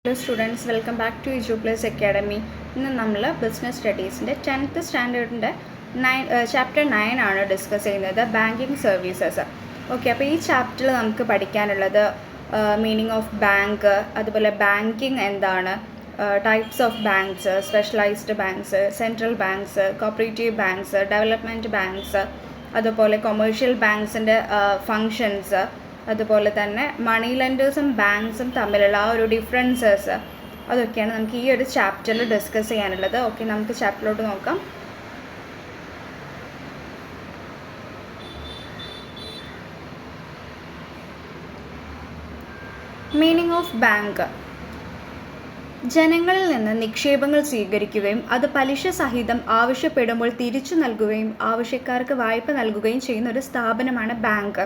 Hello students, welcome back to EduPlus Academy. ഇന്ന് നമ്മൾ business സ്റ്റഡീസിൻ്റെ 10th സ്റ്റാൻഡേർഡിൻ്റെ chapter 9 ആണ് discuss ചെയ്യുന്നത്, ബാങ്കിങ് സർവീസസ്. ഓക്കെ, അപ്പോൾ ഈ ചാപ്റ്ററിൽ നമുക്ക് പഠിക്കാനുള്ളത് മീനിങ് ഓഫ് ബാങ്ക്, അതുപോലെ ബാങ്കിങ് എന്താണ്, types of banks, specialized banks, central banks, cooperative banks, development banks, അതുപോലെ കൊമേഴ്ഷ്യൽ ബാങ്ക്സിൻ്റെ ഫങ്ഷൻസ്, അതുപോലെ തന്നെ മണി ലെൻഡേഴ്സും ബാങ്ക്സും തമ്മിലുള്ള ആ ഒരു ഡിഫറൻസസ്, അതൊക്കെയാണ് നമുക്ക് ഈ ഒരു ചാപ്റ്ററിൽ ഡിസ്കസ് ചെയ്യാനുള്ളത്. ഓക്കെ, നമുക്ക് ചാപ്റ്ററിലോട്ട് നോക്കാം. മീനിങ് ഓഫ് ബാങ്ക്: ജനങ്ങളിൽ നിന്ന് നിക്ഷേപങ്ങൾ സ്വീകരിക്കുകയും അത് പലിശ സഹിതം ആവശ്യപ്പെടുമ്പോൾ തിരിച്ചു നൽകുകയും ആവശ്യക്കാർക്ക് വായ്പ നൽകുകയും ചെയ്യുന്ന ഒരു സ്ഥാപനമാണ് ബാങ്ക്.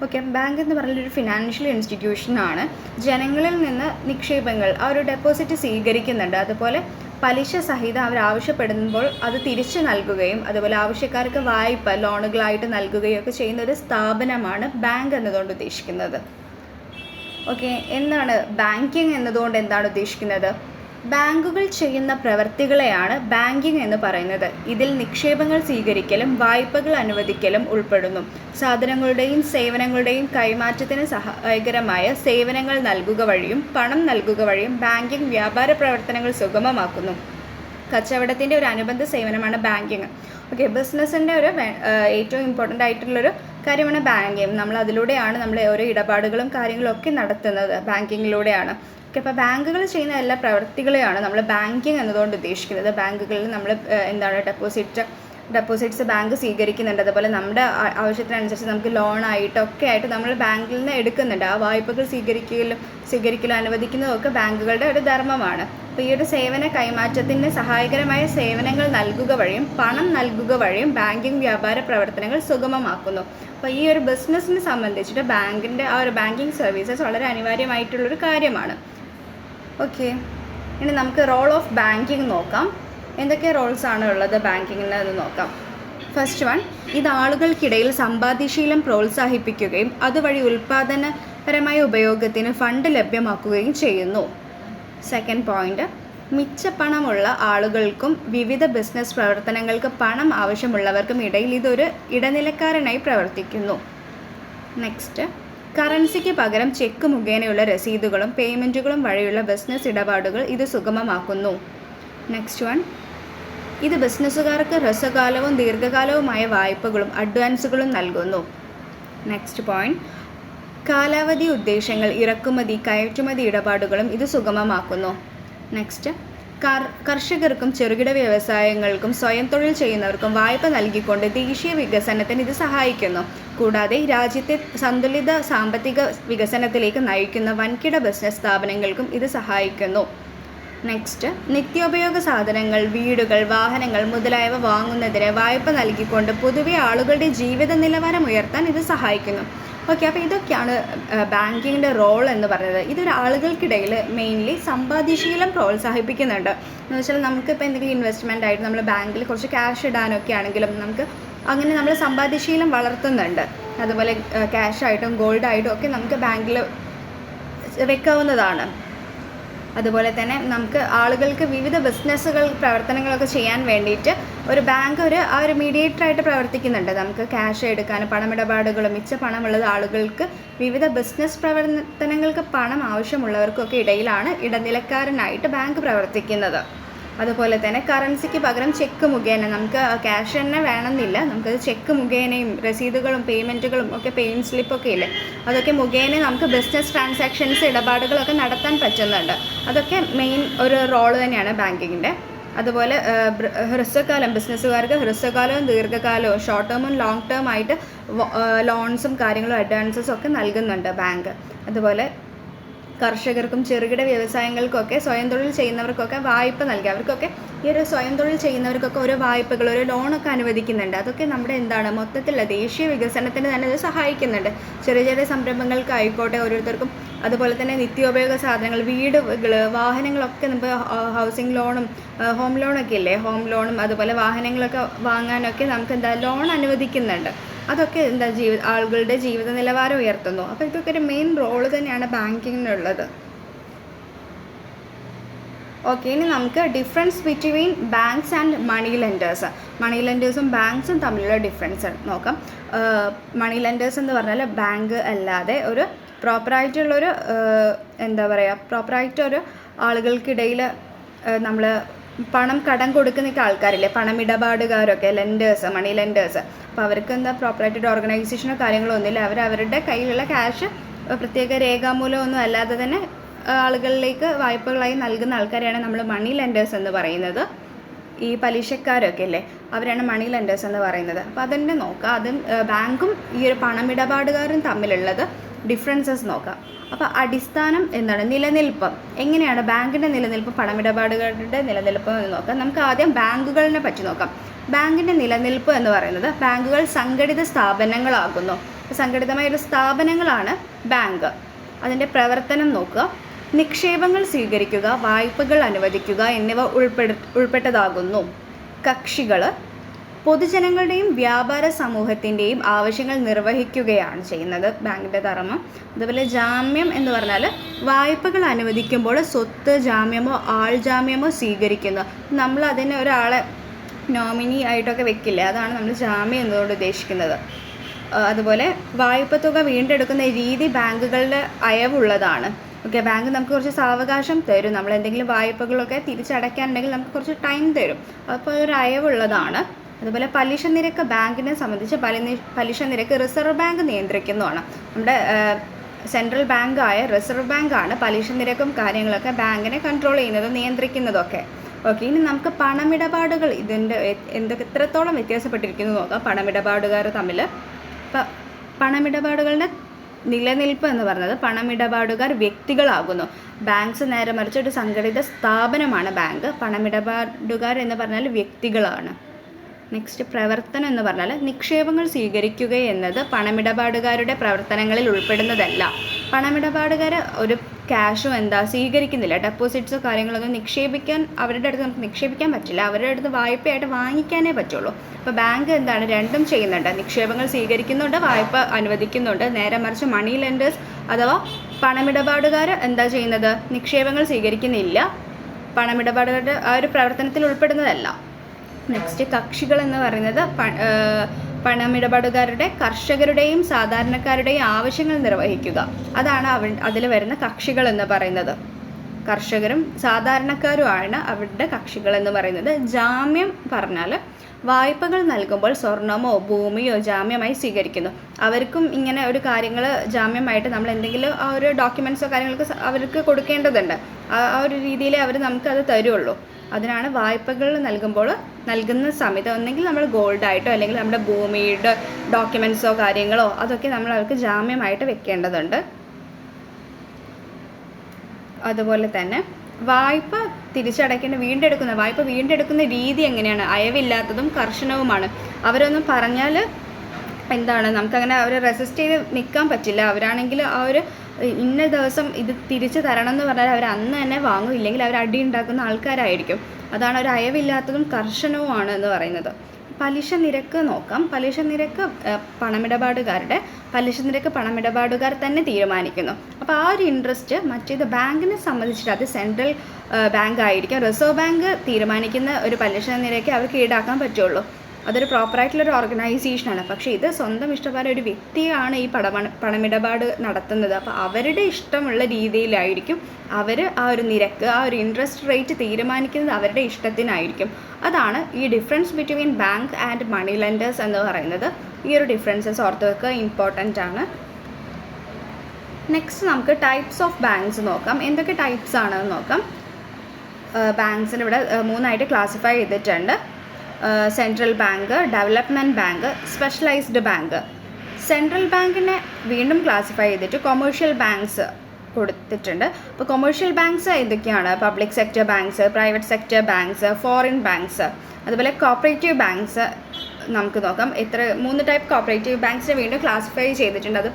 ഓക്കെ, ബാങ്ക് എന്ന് പറഞ്ഞൊരു ഫിനാൻഷ്യൽ ഇൻസ്റ്റിറ്റ്യൂഷനാണ്. ജനങ്ങളിൽ നിന്ന് നിക്ഷേപങ്ങൾ, ആ ഒരു ഡെപ്പോസിറ്റ് സ്വീകരിക്കുന്നുണ്ട്, അതുപോലെ പലിശ സഹിതം അവർ ആവശ്യപ്പെടുമ്പോൾ അത് തിരിച്ചു നൽകുകയും അതുപോലെ ആവശ്യക്കാർക്ക് വായ്പ ലോണുകളായിട്ട് നൽകുകയും ഒക്കെ ചെയ്യുന്ന ഒരു സ്ഥാപനമാണ് ബാങ്ക് എന്നതുകൊണ്ട് ഉദ്ദേശിക്കുന്നത്. ഓക്കെ, എന്താണ് ബാങ്കിങ് എന്നതുകൊണ്ട് എന്താണ് ഉദ്ദേശിക്കുന്നത്? ബാങ്കുകൾ ചെയ്യുന്ന പ്രവൃത്തികളെയാണ് ബാങ്കിങ് എന്ന് പറയുന്നത്. ഇതിൽ നിക്ഷേപങ്ങൾ സ്വീകരിക്കലും വായ്പകൾ അനുവദിക്കലും ഉൾപ്പെടുന്നു. സാധനങ്ങളുടെയും സേവനങ്ങളുടെയും കൈമാറ്റത്തിന് സഹായകരമായ സേവനങ്ങൾ നൽകുക വഴിയും പണം നൽകുക വഴിയും ബാങ്കിങ് വ്യാപാര പ്രവർത്തനങ്ങൾ സുഗമമാക്കുന്നു. കച്ചവടത്തിൻ്റെ ഒരു അനുബന്ധ സേവനമാണ് ബാങ്കിങ്. ഓക്കെ, ബിസിനസ്സിൻ്റെ ഒരു ഏറ്റവും ഇമ്പോർട്ടൻ്റ് ആയിട്ടുള്ളൊരു കാര്യമാണ് ബാങ്കിങ്. നമ്മൾ അതിലൂടെയാണ് നമ്മൾ ഓരോ ഇടപാടുകളും കാര്യങ്ങളും ഒക്കെ നടത്തുന്നത്, ബാങ്കിങ്ങിലൂടെയാണ്. ഓക്കെ, അപ്പോൾ ബാങ്കുകൾ ചെയ്യുന്ന എല്ലാ പ്രവൃത്തികളെയാണ് നമ്മൾ ബാങ്കിങ് എന്നതുകൊണ്ട് ഉദ്ദേശിക്കുന്നത്. ബാങ്കുകളിൽ നമ്മൾ എന്താണ് ഡെപ്പോസിറ്റ്സ് ബാങ്ക് സ്വീകരിക്കുന്നുണ്ട്, അതുപോലെ നമ്മുടെ ആവശ്യത്തിനനുസരിച്ച് നമുക്ക് ലോണായിട്ടൊക്കെ ആയിട്ട് നമ്മൾ ബാങ്കിൽ നിന്ന് എടുക്കുന്നുണ്ട്. ആ വായ്പകൾ സ്വീകരിക്കലും അനുവദിക്കുന്നതൊക്കെ ബാങ്കുകളുടെ ഒരു ധർമ്മമാണ്. അപ്പോൾ ഈ ഒരു സേവന കൈമാറ്റത്തിന് സഹായകരമായ സേവനങ്ങൾ നൽകുക വഴിയും പണം നൽകുക വഴിയും ബാങ്കിങ് വ്യാപാര പ്രവർത്തനങ്ങൾ സുഗമമാക്കുന്നു. അപ്പോൾ ഈ ഒരു ബിസിനസ്സിനെ സംബന്ധിച്ചിട്ട് ബാങ്കിൻ്റെ ആ ഒരു ബാങ്കിങ് സർവീസസ് വളരെ അനിവാര്യമായിട്ടുള്ളൊരു കാര്യമാണ്. ഓക്കെ, ഇനി നമുക്ക് റോൾ ഓഫ് ബാങ്കിങ് നോക്കാം. എന്തൊക്കെ റോൾസാണ് ഉള്ളത് ബാങ്കിങ്ങിന് എന്ന് നോക്കാം. ഫസ്റ്റ് വൺ, ഇത് ആളുകൾക്കിടയിൽ സമ്പാദ്യശീലം പ്രോത്സാഹിപ്പിക്കുകയും അതുവഴി ഉൽപ്പാദനപരമായ ഉപയോഗത്തിന് ഫണ്ട് ലഭ്യമാക്കുകയും ചെയ്യുന്നു. സെക്കൻഡ് പോയിന്റ്, മിച്ചപ്പണമുള്ള ആളുകൾക്കും വിവിധ ബിസിനസ് പ്രവർത്തനങ്ങൾക്ക് പണം ആവശ്യമുള്ളവർക്കും ഇടയിൽ ഇതൊരു ഇടനിലക്കാരനായി പ്രവർത്തിക്കുന്നു. നെക്സ്റ്റ്, കറൻസിക്ക് പകരം ചെക്ക് മുഖേനയുള്ള രസീതുകളും പേയ്മെൻറ്റുകളും വഴിയുള്ള ബിസിനസ് ഇടപാടുകൾ ഇത് സുഗമമാക്കുന്നു. നെക്സ്റ്റ് വൺ, ഇത് ബിസിനസ്സുകാർക്ക് ഹ്രസ്വകാലവും ദീർഘകാലവുമായ വായ്പകളും അഡ്വാൻസുകളും നൽകുന്നു. നെക്സ്റ്റ് പോയിന്റ്, കാലാവധി ഉദ്ദേശങ്ങൾ, ഇറക്കുമതി കയറ്റുമതി ഇടപാടുകളും ഇത് സുഗമമാക്കുന്നു. നെക്സ്റ്റ്, കർഷകർക്കും ചെറുകിട വ്യവസായങ്ങൾക്കും സ്വയം തൊഴിൽ ചെയ്യുന്നവർക്കും വായ്പ നൽകിക്കൊണ്ട് ദേശീയ വികസനത്തിന് ഇത് സഹായിക്കുന്നു. കൂടാതെ രാജ്യത്തെ സന്തുലിത സാമ്പത്തിക വികസനത്തിലേക്ക് നയിക്കുന്ന വൻകിട ബിസിനസ് സ്ഥാപനങ്ങൾക്കും ഇത് സഹായിക്കുന്നു. നെക്സ്റ്റ്, നിത്യോപയോഗ സാധനങ്ങൾ, വീടുകൾ, വാഹനങ്ങൾ മുതലായവ വാങ്ങുന്നതിന് വായ്പ നൽകിക്കൊണ്ട് പൊതുവെ ആളുകളുടെ ജീവിത നിലവാരം ഉയർത്താൻ ഇത് സഹായിക്കുന്നു. ഓക്കെ, അപ്പോൾ ഇതൊക്കെയാണ് ബാങ്കിങ്ങിൻ്റെ റോൾ എന്ന് പറയുന്നത്. ഇതൊരു ആളുകൾക്കിടയിൽ മെയിൻലി സമ്പാദ്യശീലം പ്രോത്സാഹിപ്പിക്കുന്നുണ്ട്. എന്ന് വെച്ചാൽ നമുക്കിപ്പോൾ എന്തെങ്കിലും ഇൻവെസ്റ്റ്മെൻ്റ് ആയിട്ട് നമ്മൾ ബാങ്കിൽ കുറച്ച് ക്യാഷ് ഇടാനൊക്കെ ആണെങ്കിലും നമുക്ക് അങ്ങനെ നമ്മൾ സമ്പാദ്യശീലം വളർത്തുന്നുണ്ട്. അതുപോലെ ക്യാഷായിട്ടും ഗോൾഡായിട്ടും ഒക്കെ നമുക്ക് ബാങ്കിൽ വെക്കാവുന്നതാണ്. അതുപോലെ തന്നെ നമുക്ക് ആളുകൾക്ക് വിവിധ ബിസിനസ്സുകൾ പ്രവർത്തനങ്ങളൊക്കെ ചെയ്യാൻ വേണ്ടിയിട്ട് ഒരു ബാങ്ക് ആ ഒരു മീഡിയേറ്ററായിട്ട് പ്രവർത്തിക്കുന്നുണ്ട്. നമുക്ക് ക്യാഷ് എടുക്കാൻ, പണമിടപാടുകളും മിച്ച പണമുള്ളത് ആളുകൾക്ക് വിവിധ ബിസിനസ് പ്രവർത്തനങ്ങൾക്ക് പണം ആവശ്യമുള്ളവർക്കൊക്കെ ഇടയിലാണ് ഇടനിലക്കാരനായിട്ട് ബാങ്ക് പ്രവർത്തിക്കുന്നത്. അതുപോലെ തന്നെ കറൻസിക്ക് പകരം ചെക്ക് മുഖേന, നമുക്ക് ക്യാഷ് തന്നെ വേണമെന്നില്ല, നമുക്കത് ചെക്ക് മുഖേനയും രസീതുകളും പേയ്മെൻറ്റുകളും ഒക്കെ പേയ്മെൻറ്റ് സ്ലിപ്പൊക്കെ ഇല്ലേ, അതൊക്കെ മുഖേന നമുക്ക് ബിസിനസ് ട്രാൻസാക്ഷൻസ് ഇടപാടുകളൊക്കെ നടത്താൻ പറ്റുന്നുണ്ട്. അതൊക്കെ മെയിൻ ഒരു റോള് തന്നെയാണ് ബാങ്കിങ്ങിൻ്റെ. അതുപോലെ ഹ്രസ്വകാലം, ബിസിനസ്സുകാർക്ക് ഹ്രസ്വകാലവും ദീർഘകാലവും ഷോർട്ട് ടേമും ലോങ് ടേം ആയിട്ട് ലോൺസും കാര്യങ്ങളും അഡ്വാൻസസും ഒക്കെ നൽകുന്നുണ്ട് ബാങ്ക്. അതുപോലെ കർഷകർക്കും ചെറുകിട വ്യവസായങ്ങൾക്കൊക്കെ സ്വയം തൊഴിൽ ചെയ്യുന്നവർക്കൊക്കെ വായ്പ നൽകി, അവർക്കൊക്കെ ഈ ഒരു സ്വയം തൊഴിൽ ചെയ്യുന്നവർക്കൊക്കെ ഓരോ വായ്പകൾ, ഓരോ ലോണൊക്കെ അനുവദിക്കുന്നുണ്ട്. അതൊക്കെ നമ്മുടെ മൊത്തത്തിലുള്ള ദേശീയ വികസനത്തിന് തന്നെ ഇത് സഹായിക്കുന്നുണ്ട്. ചെറിയ ചെറിയ സംരംഭങ്ങൾക്കായിക്കോട്ടെ ഓരോരുത്തർക്കും. അതുപോലെ തന്നെ നിത്യോപയോഗ സാധനങ്ങൾ, വീടുകൾ, വാഹനങ്ങളൊക്കെ നമുക്ക് ഹൗസിംഗ് ലോണും ഹോം ലോണൊക്കെ ഇല്ലേ, ഹോം ലോണും അതുപോലെ വാഹനങ്ങളൊക്കെ വാങ്ങാനൊക്കെ നമുക്ക് ലോൺ അനുവദിക്കുന്നുണ്ട്. അതൊക്കെ ആളുകളുടെ ജീവിത നിലവാരം ഉയർത്തുന്നു. അപ്പോൾ ഇതൊക്കെ ഒരു മെയിൻ റോള് തന്നെയാണ് ബാങ്കിങ്ങിനുള്ളത്. ഓക്കെ, ഇനി നമുക്ക് difference between banks and money lenders. Money ലെൻഡേഴ്സും ബാങ്ക്സും തമ്മിലുള്ള ഡിഫറൻസ് നോക്കാം. മണി ലെൻഡേഴ്സ് എന്ന് പറഞ്ഞാൽ ബാങ്ക് അല്ലാതെ ഒരു പ്രോപ്പറായിട്ടുള്ളൊരു എന്താ പറയുക, പ്രോപ്പറായിട്ടൊരു ആളുകൾക്കിടയിൽ നമ്മൾ പണം കടം കൊടുക്കുന്ന ആൾക്കാരില്ലേ, പണമിടപാടുകാരൊക്കെ, ലെൻഡേഴ്സ്, മണി ലെൻഡേഴ്സ്. അപ്പോൾ അവർക്ക് എന്താ പ്രോപ്പറായിട്ടൊരു ഓർഗനൈസേഷനോ കാര്യങ്ങളോ ഒന്നുമില്ല. അവരുടെ കയ്യിലുള്ള ക്യാഷ് പ്രത്യേക രേഖാമൂലമൊന്നും അല്ലാതെ തന്നെ ആളുകളിലേക്ക് വായ്പകളായി നൽകുന്ന ആൾക്കാരെയാണ് നമ്മൾ മണി ലെൻഡേഴ്സ് എന്ന് പറയുന്നത്. ഈ പലിശക്കാരൊക്കെ അല്ലേ, അവരാണ് മണി ലെൻഡേഴ്സ് എന്ന് പറയുന്നത്. അപ്പോൾ അതിൻ്റെ നോക്കാം, അതും ബാങ്കും ഈ ഒരു പണമിടപാടുകാരും തമ്മിലുള്ളത് ഡിഫറൻസസ് നോക്കാം. അപ്പോൾ അടിസ്ഥാനം എന്താണ്, നിലനിൽപ്പ് എങ്ങനെയാണ് ബാങ്കിൻ്റെ നിലനിൽപ്പ് പണമിടപാടുകാരുടെ നിലനിൽപ്പ് എന്ന് നോക്കാം. നമുക്ക് ആദ്യം ബാങ്കുകളിനെ പറ്റി നോക്കാം. ബാങ്കിൻ്റെ നിലനിൽപ്പ് എന്ന് പറയുന്നത്, ബാങ്കുകൾ സംഘടിത സ്ഥാപനങ്ങളാകുന്നു. സംഘടിതമായ ഒരു സ്ഥാപനങ്ങളാണ് ബാങ്ക്. അതിൻ്റെ പ്രവർത്തനം നോക്കുക. നിക്ഷേപങ്ങൾ സ്വീകരിക്കുക, വായ്പകൾ അനുവദിക്കുക എന്നിവ ഉൾപ്പെട്ടതാകുന്നു. കക്ഷികൾ പൊതുജനങ്ങളുടെയും വ്യാപാര സമൂഹത്തിൻ്റെയും ആവശ്യങ്ങൾ നിർവഹിക്കുകയാണ് ചെയ്യുന്നത് ബാങ്കിൻ്റെ ധർമ്മം. അതുപോലെ ജാമ്യം എന്ന് പറഞ്ഞാൽ വായ്പകൾ അനുവദിക്കുമ്പോൾ സ്വത്ത് ജാമ്യമോ ആൾ ജാമ്യമോ സ്വീകരിക്കുന്നു. നമ്മൾ അതിന് ഒരാളെ നോമിനി ആയിട്ടൊക്കെ വെക്കില്ലേ, അതാണ് നമ്മൾ ജാമ്യം എന്നതുകൊണ്ട് ഉദ്ദേശിക്കുന്നത്. അതുപോലെ വായ്പ തുക വീണ്ടെടുക്കുന്ന രീതി ബാങ്കുകളുടെ അയവുള്ളതാണ്. ഓക്കെ, ബാങ്ക് നമുക്ക് കുറച്ച് സാവകാശം തരും. നമ്മൾ എന്തെങ്കിലും വായ്പകളൊക്കെ തിരിച്ചടയ്ക്കാനുണ്ടെങ്കിൽ നമുക്ക് കുറച്ച് ടൈം തരും. അപ്പോൾ അതൊരു അയവുള്ളതാണ്. അതുപോലെ പലിശ നിരക്ക് ബാങ്കിനെ സംബന്ധിച്ച് പലിശ നിരക്ക് റിസർവ് ബാങ്ക് നിയന്ത്രിക്കുന്നതാണ്. നമ്മുടെ സെൻട്രൽ ബാങ്കായ റിസർവ് ബാങ്കാണ് പലിശ നിരക്കും കാര്യങ്ങളൊക്കെ ബാങ്കിനെ കൺട്രോൾ ചെയ്യുന്നതും നിയന്ത്രിക്കുന്നതൊക്കെ. ഓക്കെ, ഇനി നമുക്ക് പണമിടപാടുകൾ ഇതിൻ്റെ എത്രത്തോളം വ്യത്യാസപ്പെട്ടിരിക്കുന്നു നോക്കാം പണമിടപാടുകാർ തമ്മിൽ. പണമിടപാടുകളുടെ നിലനിൽപ്പ് എന്ന് പറയുന്നത്, പണമിടപാടുകാർ വ്യക്തികളാകുന്നു. ബാങ്ക്സ് നേരെ മറിച്ച് ഒരു സംഘടിത സ്ഥാപനമാണ് ബാങ്ക്. പണമിടപാടുകാർ എന്ന് പറഞ്ഞാൽ വ്യക്തികളാണ്. നെക്സ്റ്റ് പ്രവർത്തനം എന്ന് പറഞ്ഞാൽ നിക്ഷേപങ്ങൾ സ്വീകരിക്കുക എന്നത് പണമിടപാടുകാരുടെ പ്രവർത്തനങ്ങളിൽ ഉൾപ്പെടുന്നതല്ല. പണമിടപാടുകാർ ഒരു ക്യാഷും സ്വീകരിക്കുന്നില്ല. ഡെപ്പോസിറ്റ്സോ കാര്യങ്ങളൊന്നും നിക്ഷേപിക്കാൻ അവരുടെ അടുത്ത് നമുക്ക് നിക്ഷേപിക്കാൻ പറ്റില്ല. അവരുടെ അടുത്ത് വായ്പയായിട്ട് വാങ്ങിക്കാനേ പറ്റുള്ളൂ. അപ്പോൾ ബാങ്ക് രണ്ടും ചെയ്യുന്നുണ്ട്. നിക്ഷേപങ്ങൾ സ്വീകരിക്കുന്നുണ്ട്, വായ്പ അനുവദിക്കുന്നുണ്ട്. നേരെ മറിച്ച് മണി ലെൻഡേഴ്സ് അഥവാ പണമിടപാടുകാർ ചെയ്യുന്നത്, നിക്ഷേപങ്ങൾ സ്വീകരിക്കുന്നില്ല, പണമിടപാടുകാരുടെ ആ ഒരു പ്രവർത്തനത്തിൽ ഉൾപ്പെടുന്നതല്ല. നെക്സ്റ്റ് കക്ഷികൾ എന്ന് പറയുന്നത് പണമിടപാടുകാരുടെ കർഷകരുടെയും സാധാരണക്കാരുടെയും ആവശ്യങ്ങൾ നിർവഹിക്കുക. അതാണ് അതിൽ വരുന്ന കക്ഷികൾ എന്ന് പറയുന്നത്. കർഷകരും സാധാരണക്കാരുമാണ് അവരുടെ കക്ഷികൾ എന്ന് പറയുന്നത്. ജാമ്യം പറഞ്ഞാൽ വായ്പകൾ നൽകുമ്പോൾ സ്വർണമോ ഭൂമിയോ ജാമ്യമായി സ്വീകരിക്കുന്നു. അവർക്കും ഇങ്ങനെ ഒരു കാര്യങ്ങൾ ജാമ്യമായിട്ട് നമ്മൾ എന്തെങ്കിലും ആ ഒരു ഡോക്യുമെൻറ്റ്സോ കാര്യങ്ങളൊക്കെ അവർക്ക് കൊടുക്കേണ്ടതുണ്ട്. ആ ഒരു രീതിയിൽ അവർ നമുക്കത് തരുള്ളൂ. അതിനാണ് വായ്പകൾ നൽകുന്ന സമയത്ത് ഒന്നെങ്കിൽ നമ്മൾ ഗോൾഡായിട്ടോ അല്ലെങ്കിൽ നമ്മുടെ ഭൂമിയുടെ ഡോക്യുമെൻറ്റ്സോ കാര്യങ്ങളോ അതൊക്കെ നമ്മൾ അവർക്ക് ജാമ്യമായിട്ട് വെക്കേണ്ടതുണ്ട്. അതുപോലെ തന്നെ വായ്പ വായ്പ വീണ്ടെടുക്കുന്ന രീതി എങ്ങനെയാണ്, അയവില്ലാത്തതും കർശനവുമാണ്. അവരൊന്നും പറഞ്ഞാൽ നമുക്കങ്ങനെ അവരെ റെസിസ്റ്റ് ചെയ്ത് നിൽക്കാൻ പറ്റില്ല. അവരാണെങ്കിൽ ആ ഒരു ഇന്ന ദിവസം ഇത് തിരിച്ചു തരണം എന്ന് പറഞ്ഞാൽ അവർ അന്ന് തന്നെ വാങ്ങും, ഇല്ലെങ്കിൽ അവർ അടി ഉണ്ടാക്കുന്ന ആൾക്കാരായിരിക്കും. അതാണ് ഒരു അയവില്ലാത്തതും കർശനവുമാണ് എന്ന് പറയുന്നത്. പലിശ നിരക്ക് നോക്കാം. പലിശ നിരക്ക് പണമിടപാടുകാർ തന്നെ തീരുമാനിക്കുന്നു. അപ്പോൾ ആ ഒരു ഇൻട്രസ്റ്റ് മറ്റേത് ബാങ്കിനെ സംബന്ധിച്ചിട്ട് അത് സെൻട്രൽ ബാങ്ക് ആയിരിക്കും. റിസർവ് ബാങ്ക് തീരുമാനിക്കുന്ന ഒരു പലിശ നിരക്ക് അവർക്ക് ഈടാക്കാൻ പറ്റുള്ളൂ. അതൊരു പ്രോപ്പറായിട്ടുള്ളൊരു ഓർഗനൈസേഷനാണ്. പക്ഷേ ഇത് സ്വന്തം ഇഷ്ടപ്രകാരം ഒരു വ്യക്തിയാണ് ഈ പണമിടപാട് നടത്തുന്നത്. അപ്പോൾ അവരുടെ ഇഷ്ടമുള്ള രീതിയിലായിരിക്കും അവർ ആ ഒരു നിരക്ക്, ആ ഒരു ഇൻട്രസ്റ്റ് റേറ്റ് തീരുമാനിക്കുന്നത് അവരുടെ ഇഷ്ടത്തിനായിരിക്കും. അതാണ് ഈ difference between bank and money lenders എന്ന് പറയുന്നത്. ഈ ഒരു ഡിഫറൻസസ് ഓർത്ത് വെക്കുക, ഇമ്പോർട്ടൻ്റ് ആണ്. നെക്സ്റ്റ് നമുക്ക് ടൈപ്സ് ഓഫ് ബാങ്ക്സ് നോക്കാം. എന്തൊക്കെ ടൈപ്സ് ആണെന്ന് നോക്കാം. ബാങ്ക്സിന് ഇവിടെ 3ആയിട്ട് ക്ലാസിഫൈ ചെയ്തിട്ടുണ്ട്. Central bank, development bank, specialised bank. Central ബാങ്കിനെ വീണ്ടും ക്ലാസിഫൈ ചെയ്തിട്ട് കൊമേഴ്ഷ്യൽ ബാങ്ക്സ് കൊടുത്തിട്ടുണ്ട്. അപ്പോൾ കൊമേഴ്ഷ്യൽ ബാങ്ക്സ് ഏതൊക്കെയാണ്? Public sector banks, private sector banks, foreign banks. അതുപോലെ കോപ്പറേറ്റീവ് ബാങ്ക്സ് നമുക്ക് നോക്കാം. 3 ടൈപ്പ് കോപ്പറേറ്റീവ് ബാങ്ക്സിനെ വീണ്ടും ക്ലാസിഫൈ ചെയ്തിട്ടുണ്ട്. അത്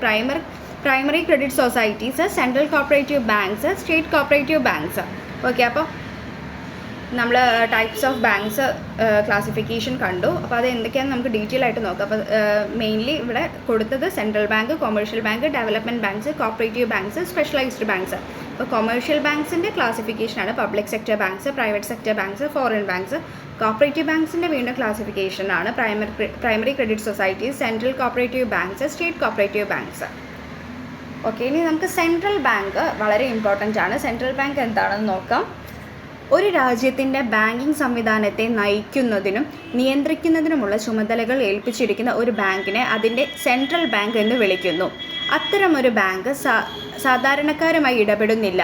primary credit societies, central cooperative banks, state cooperative banks. Okay, അപ്പോൾ നമ്മൾ ടൈപ്സ് ഓഫ് ബാങ്ക്സ് ക്ലാസിഫിക്കേഷൻ കണ്ടു. അപ്പോൾ അത് എന്തൊക്കെയാണെന്ന് നമുക്ക് ഡീറ്റെയിൽ ആയിട്ട് നോക്കാം. അപ്പോൾ മെയിൻലി ഇവിടെ കൊടുത്തത് central bank, commercial bank, development banks, cooperative banks, specialized banks. അപ്പോൾ കൊമേഴ്ഷ്യൽ ബാങ്ക്സിൻ്റെ ക്ലാസിഫിക്കേഷനാണ് public sector banks, private sector banks, foreign banks. Cooperative ബാങ്ക്സിൻ്റെ വീണ്ടും ക്ലാസിഫിക്കേഷനാണ് primary credit societies, central cooperative banks, state cooperative banks. Okay, ഇനി നമുക്ക് സെൻട്രൽ ബാങ്ക് വളരെ important ആണ്. സെൻട്രൽ ബാങ്ക് എന്താണെന്ന് നോക്കാം. ഒരു രാജ്യത്തിൻ്റെ ബാങ്കിങ് സംവിധാനത്തെ നയിക്കുന്നതിനും നിയന്ത്രിക്കുന്നതിനുമുള്ള ചുമതലകൾ ഏൽപ്പിച്ചിരിക്കുന്ന ഒരു ബാങ്കിനെ അതിൻ്റെ സെൻട്രൽ ബാങ്ക് എന്ന് വിളിക്കുന്നു. അത്തരമൊരു ബാങ്ക് സാധാരണക്കാരുമായി ഇടപെടുന്നില്ല.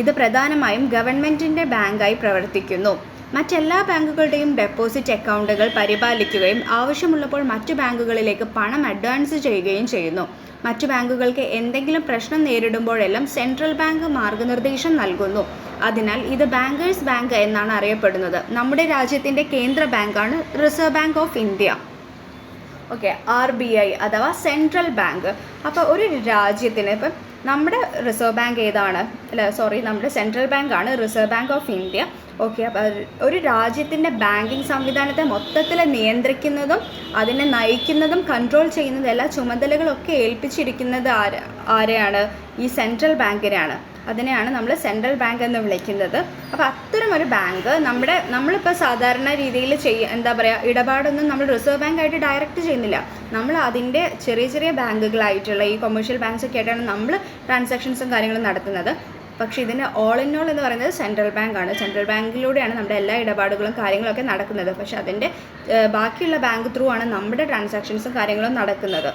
ഇത് പ്രധാനമായും ഗവൺമെൻറ്റിൻ്റെ ബാങ്കായി പ്രവർത്തിക്കുന്നു. മറ്റെല്ലാ ബാങ്കുകളുടെയും ഡെപ്പോസിറ്റ് അക്കൗണ്ടുകൾ പരിപാലിക്കുകയും ആവശ്യമുള്ളപ്പോൾ മറ്റു ബാങ്കുകളിലേക്ക് പണം അഡ്വാൻസ് ചെയ്യുകയും ചെയ്യുന്നു. മറ്റു ബാങ്കുകൾക്ക് എന്തെങ്കിലും പ്രശ്നം നേരിടുമ്പോഴെല്ലാം സെൻട്രൽ ബാങ്ക് മാർഗനിർദ്ദേശം നൽകുന്നു. അതിനാൽ ഇത് ബാങ്കേഴ്സ് ബാങ്ക് എന്നാണ് അറിയപ്പെടുന്നത്. നമ്മുടെ രാജ്യത്തിൻ്റെ കേന്ദ്ര ബാങ്കാണ് reserve bank of India. Okay, RBI അഥവാ സെൻട്രൽ ബാങ്ക്. അപ്പോൾ ഒരു രാജ്യത്തിന് ഇപ്പം നമ്മുടെ റിസർവ് ബാങ്ക് ഏതാണ്? നമ്മുടെ സെൻട്രൽ ബാങ്കാണ് reserve bank of India. Okay, അപ്പോൾ ഒരു രാജ്യത്തിൻ്റെ ബാങ്കിങ് സംവിധാനത്തെ മൊത്തത്തിൽ നിയന്ത്രിക്കുന്നതും അതിനെ നയിക്കുന്നതും കൺട്രോൾ ചെയ്യുന്നതും എല്ലാ ചുമതലകളൊക്കെ ഏൽപ്പിച്ചിരിക്കുന്നത് ആരെയാണ്? ഈ സെൻട്രൽ ബാങ്കിനെയാണ്. അതിനെയാണ് നമ്മൾ സെൻട്രൽ ബാങ്ക് എന്ന് വിളിക്കുന്നത്. അപ്പോൾ അത്തരമൊരു ബാങ്ക് നമ്മളിപ്പോൾ സാധാരണ രീതിയിൽ ഇടപാടൊന്നും നമ്മൾ റിസർവ് ബാങ്കായിട്ട് ഡയറക്റ്റ് ചെയ്യുന്നില്ല. നമ്മൾ അതിൻ്റെ ചെറിയ ചെറിയ ബാങ്കുകളായിട്ടുള്ള ഈ കൊമേഴ്ഷ്യൽ ബാങ്ക്സ് ഒക്കെ ആയിട്ടാണ് നമ്മൾ ട്രാൻസാക്ഷൻസും കാര്യങ്ങളും നടത്തുന്നത്. പക്ഷേ ഇതിന് ഓൾ ഇൻ ഓൾ എന്ന് പറയുന്നത് സെൻട്രൽ ബാങ്കാണ്. സെൻട്രൽ ബാങ്കിലൂടെയാണ് നമ്മുടെ എല്ലാ ഇടപാടുകളും കാര്യങ്ങളൊക്കെ നടക്കുന്നത്. പക്ഷേ അതിൻ്റെ ബാക്കിയുള്ള ബാങ്ക് ത്രൂ ആണ് നമ്മുടെ ട്രാൻസാക്ഷൻസും കാര്യങ്ങളും നടക്കുന്നത്.